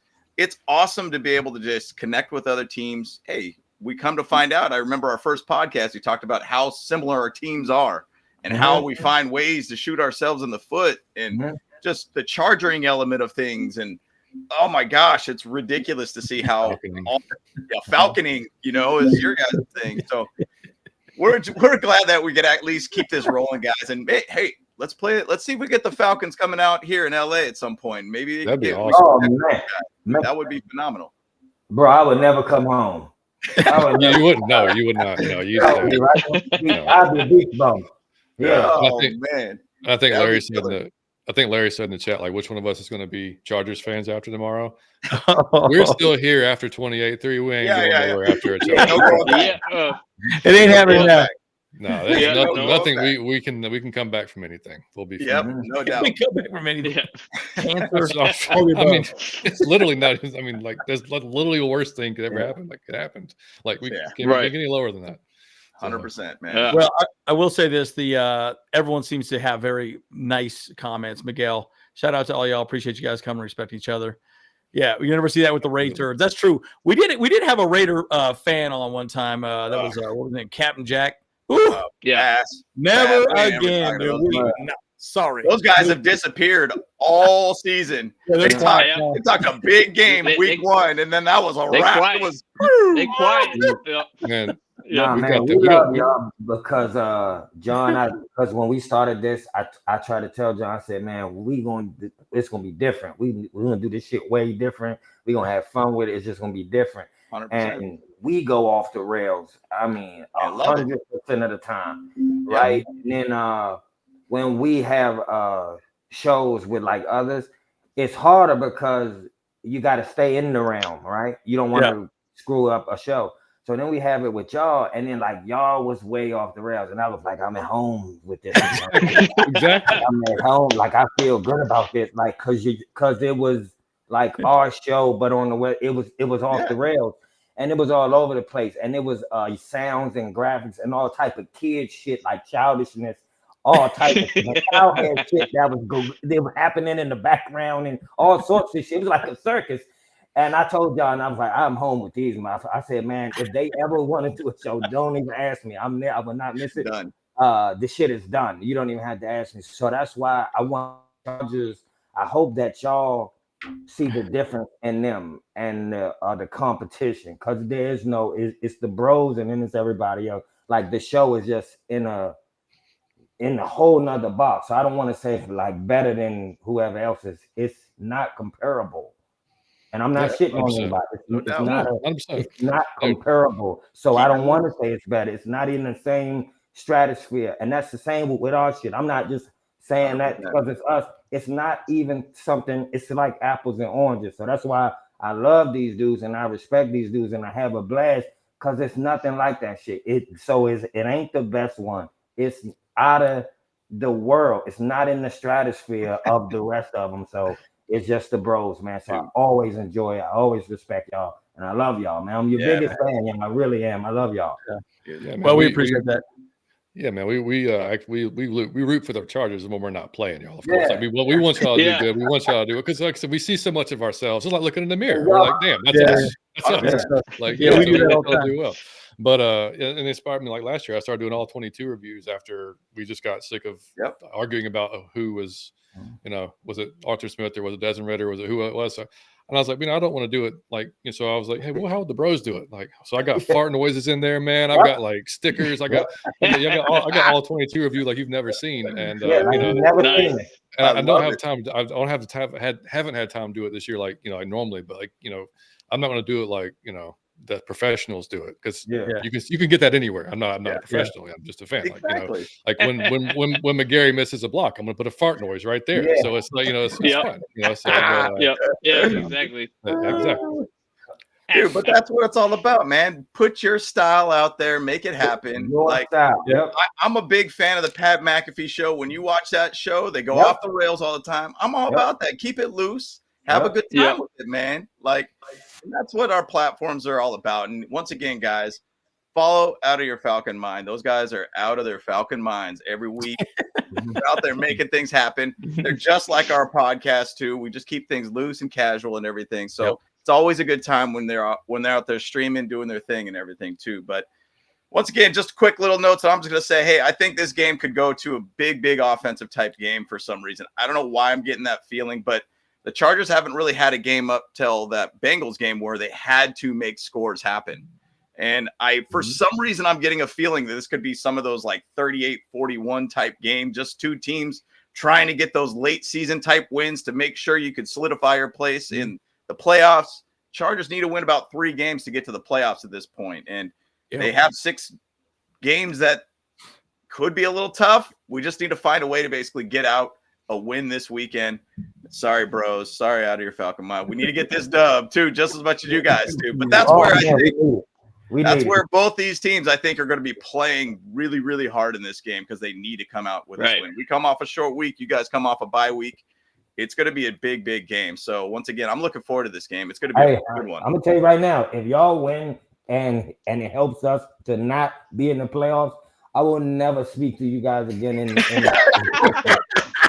Speaker 3: awesome to be able to just connect with other teams. Hey, we come to find out. I remember our first podcast, we talked about how similar our teams are and how we find ways to shoot ourselves in the foot and just the charging element of things. And oh my gosh, it's ridiculous to see how falconing, is your guys' thing. So we're glad that we could at least keep this rolling, guys. And hey, let's play it. Let's see if we get the Falcons coming out here in LA at some point. Maybe
Speaker 5: that'd be awesome.
Speaker 3: That would be phenomenal.
Speaker 8: Bro, I would never come home.
Speaker 5: You wouldn't. No, you would not. No,
Speaker 8: I'd be a beach bum.
Speaker 3: Yeah. Oh, man.
Speaker 5: I think
Speaker 3: That would
Speaker 5: Larry
Speaker 3: be
Speaker 5: said in
Speaker 3: killer.
Speaker 5: the I think Larry said in the chat, like, which one of us is going to be Chargers fans after tomorrow? We're still here after 28-3. We ain't
Speaker 3: Yeah,
Speaker 5: going
Speaker 3: yeah,
Speaker 5: nowhere after a
Speaker 3: Yeah,
Speaker 5: Chargers.
Speaker 3: no going back.
Speaker 2: Yeah.
Speaker 1: It ain't
Speaker 3: No
Speaker 1: happening
Speaker 3: going
Speaker 1: now.
Speaker 3: back.
Speaker 5: No, there's
Speaker 2: Yeah,
Speaker 5: nothing.
Speaker 2: no.
Speaker 5: Nothing. We can come back from anything. We'll be
Speaker 3: Yep,
Speaker 5: fine.
Speaker 3: no doubt.
Speaker 1: We come back from anything.
Speaker 2: Yeah.
Speaker 1: Cancer.
Speaker 5: I mean, it's literally not. I mean, like, there's literally the worst thing could ever happen. Like, it happened. Like, we
Speaker 3: Yeah.
Speaker 5: can't
Speaker 2: Right.
Speaker 5: get any lower than that.
Speaker 3: 100%, man.
Speaker 2: Yeah.
Speaker 1: Well, I will say this: everyone seems to have very nice comments. Miguel, shout out to all y'all. Appreciate you guys coming, respect each other. Yeah, you never see that with the Raider. That's true. We did have a Raider fan on one time. That was what was his name? Captain Jack. Ooh,
Speaker 2: Yeah.
Speaker 1: never
Speaker 3: Bad man,
Speaker 1: again.
Speaker 3: we're
Speaker 1: Dude.
Speaker 3: talking
Speaker 1: No, sorry.
Speaker 3: Those guys have disappeared all season.
Speaker 1: Yeah,
Speaker 3: They
Speaker 1: they're
Speaker 3: talked
Speaker 1: quiet.
Speaker 3: they talked a big game
Speaker 2: They-
Speaker 3: week
Speaker 2: they-
Speaker 3: one, and then that was a
Speaker 2: they
Speaker 3: wrap.
Speaker 2: quiet.
Speaker 3: It was
Speaker 2: They quiet. Yeah.
Speaker 5: Man,
Speaker 8: Nah,
Speaker 5: we
Speaker 8: man,
Speaker 5: got
Speaker 8: we
Speaker 5: the- we
Speaker 8: love
Speaker 5: got-
Speaker 8: y'all because John, because when we started this, I tried to tell John, I said, man, it's gonna be different. We're gonna do this shit way different. We're gonna have fun with it. It's just gonna be different.
Speaker 3: 100%.
Speaker 8: And we go off the rails. I mean,
Speaker 3: I love it.
Speaker 8: 100% of the time, right? And then when we have shows with like others, it's harder because you got to stay in the realm, right? You don't want to screw up a show. So then we have it with y'all, and then like y'all was way off the rails, and I was like, I'm at home with this.
Speaker 5: Exactly.
Speaker 8: I'm at home, like I feel good about this, like because it was like our show, but on the way it was off the rails, and it was all over the place, and it was sounds and graphics and all type of kid shit, like childishness, all type of childhead shit they were happening in the background and all sorts of shit. It was like a circus. And I told y'all, and I was like, I'm home with these. I said, man, if they ever want to do a show, don't even ask me. I'm there. I will not miss it.
Speaker 3: Done.
Speaker 8: The shit is done. You don't even have to ask me. So that's why I want Chargers. I hope that y'all see the difference in them and the competition, because there is no. It's the bros and then it's everybody else. Like the show is just in a whole nother box. So I don't want to say it's like better than whoever else is. It's not comparable. And I'm not shitting on anybody. It's not comparable. So I don't want to say it's better. It's not in the same stratosphere. And that's the same with our shit. I'm not just saying that because it's us. It's not even something. It's like apples and oranges. So that's why I love these dudes and I respect these dudes and I have a blast, because it's nothing like that shit. It ain't the best one. It's out of the world. It's not in the stratosphere of the rest of them. So it's just the bros, man. So I always enjoy it. I always respect y'all. And I love y'all, man. I'm your biggest fan, man. I really am. I love y'all.
Speaker 5: Yeah, man,
Speaker 1: well, we appreciate that.
Speaker 5: Yeah, man. We root for the Chargers when we're not playing, y'all. Of course, I mean, we want y'all to do good. We want y'all to do it because, like I said, we see so much of ourselves. It's like looking in the mirror. We're like, damn, that's us. That's us. Like,
Speaker 1: we do that all the time.
Speaker 5: do well. But and it inspired me. Like last year, I started doing all 22 reviews after we just got sick of arguing about who was, was it Arthur Smith or was it Desmond Ritter? Was it who it was? So, and I was like, I don't want to do it. Like, so I was like, hey, well, how would the bros do it? Like, so I got fart noises in there, man. I've got like stickers. I got all 22 reviews like you've never seen. And I don't have time. Haven't had time to do it this year, like like normally. But like I'm not going to do it like the professionals do it, because you can get that anywhere. I'm not a professional. I'm just a fan.
Speaker 3: Exactly.
Speaker 5: Like when McGarry misses a block, I'm gonna put a fart noise right there. So it's like it's fun.
Speaker 2: Exactly.
Speaker 5: Exactly.
Speaker 3: Dude, but that's what it's all about, man. Put your style out there, make it happen. I'm a big fan of the Pat McAfee show. When you watch that show, they go off the rails all the time. I'm all about that. Keep it loose. Have a good time with it, man. Like, that's what our platforms are all about. And once again, guys, follow Out of Your Falcon Mind. Those guys are out of their Falcon minds every week. They're out there making things happen. They're just like our podcast too. We just keep things loose and casual and everything. So it's always a good time when they're out there streaming, doing their thing and everything too. But once again, just quick little notes. I'm just going to say, hey, I think this game could go to a big offensive type game for some reason. I don't know why I'm getting that feeling, but the Chargers haven't really had a game up till that Bengals game where they had to make scores happen. And for some reason, I'm getting a feeling that this could be some of those like 38-41 type game, just two teams trying to get those late season type wins to make sure you could solidify your place in the playoffs. Chargers need to win about 3 games to get to the playoffs at this point. And they have 6 games that could be a little tough. We just need to find a way to basically get out a win this weekend. Sorry, bros. Sorry out of your Falcon mind. We need to get this dub too, just as much as you guys do. But that's where I think that's where both these teams, I think, are going to be playing really, really hard in this game because they need to come out with this win. We come off a short week. You guys come off a bye week. It's going to be a big, big game. So once again, I'm looking forward to this game. It's going to be a good one.
Speaker 8: I'm going to tell you right now, if y'all win and it helps us to not be in the playoffs, I will never speak to you guys again.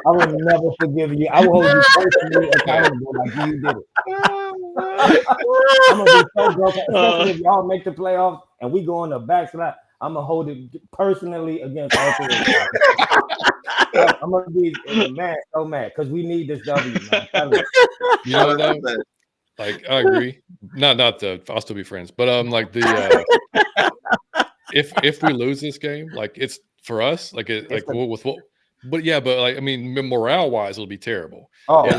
Speaker 8: I will never forgive you. I will hold you personally accountable like you did it. I'm gonna be so broken, especially if y'all make the playoffs and we go on the backslide. I'm gonna hold it personally against all three. I'm gonna be so mad because we need this W, man.
Speaker 5: You know though, like I agree. Not the. I'll still be friends, but like the if we lose this game, like it's for us, like it, like with what. But like I mean, morale wise, it'll be terrible. But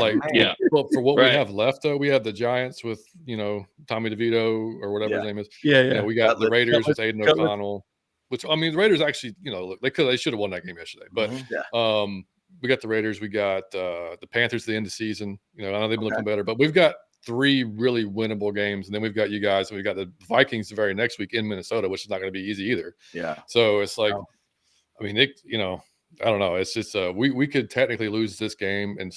Speaker 5: for what we have left, though, we have the Giants with Tommy DeVito or whatever his name is. We got the Raiders with Aiden O'Connell, which I mean, the Raiders actually, they should have won that game yesterday. But we got the Raiders, we got the Panthers at the end of the season. I know they've been looking better, but we've got 3 really winnable games, and then we've got you guys, and we've got the Vikings the very next week in Minnesota, which is not going to be easy either. So it's like, I mean, I don't know. It's just we could technically lose this game and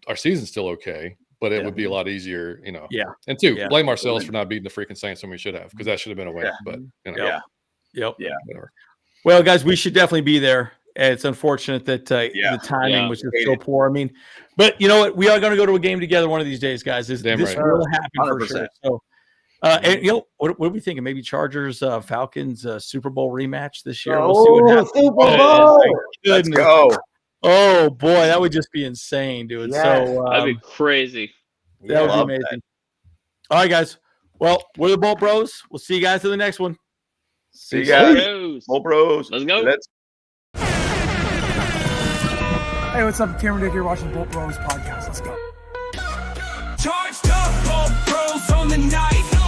Speaker 5: our season's still okay, but it would be a lot easier, And blame ourselves for not beating the freaking Saints when we should have, because that should have been a win. But
Speaker 1: whatever. Well, guys, we should definitely be there. And it's unfortunate that the timing was just so poor. I mean, but you know what? We are going to go to a game together one of these days, guys. This will happen 100%. For sure. So. And what are we thinking? Maybe Chargers, Falcons, Super Bowl rematch this year. We'll see what happens.
Speaker 8: Super Bowl!
Speaker 3: Let's go!
Speaker 1: Oh boy, that would just be insane, dude. Yes. So
Speaker 2: that'd be crazy.
Speaker 1: That would be amazing. That. All right, guys. Well, we're the Bolt Bros. We'll see you guys in the next one.
Speaker 3: See you guys, Bolt Bros.
Speaker 2: Let's go.
Speaker 9: Hey, what's up? Cameron Dick here, watching Bolt Bros podcast. Let's go.
Speaker 7: Charged up, Bolt Bros on the night.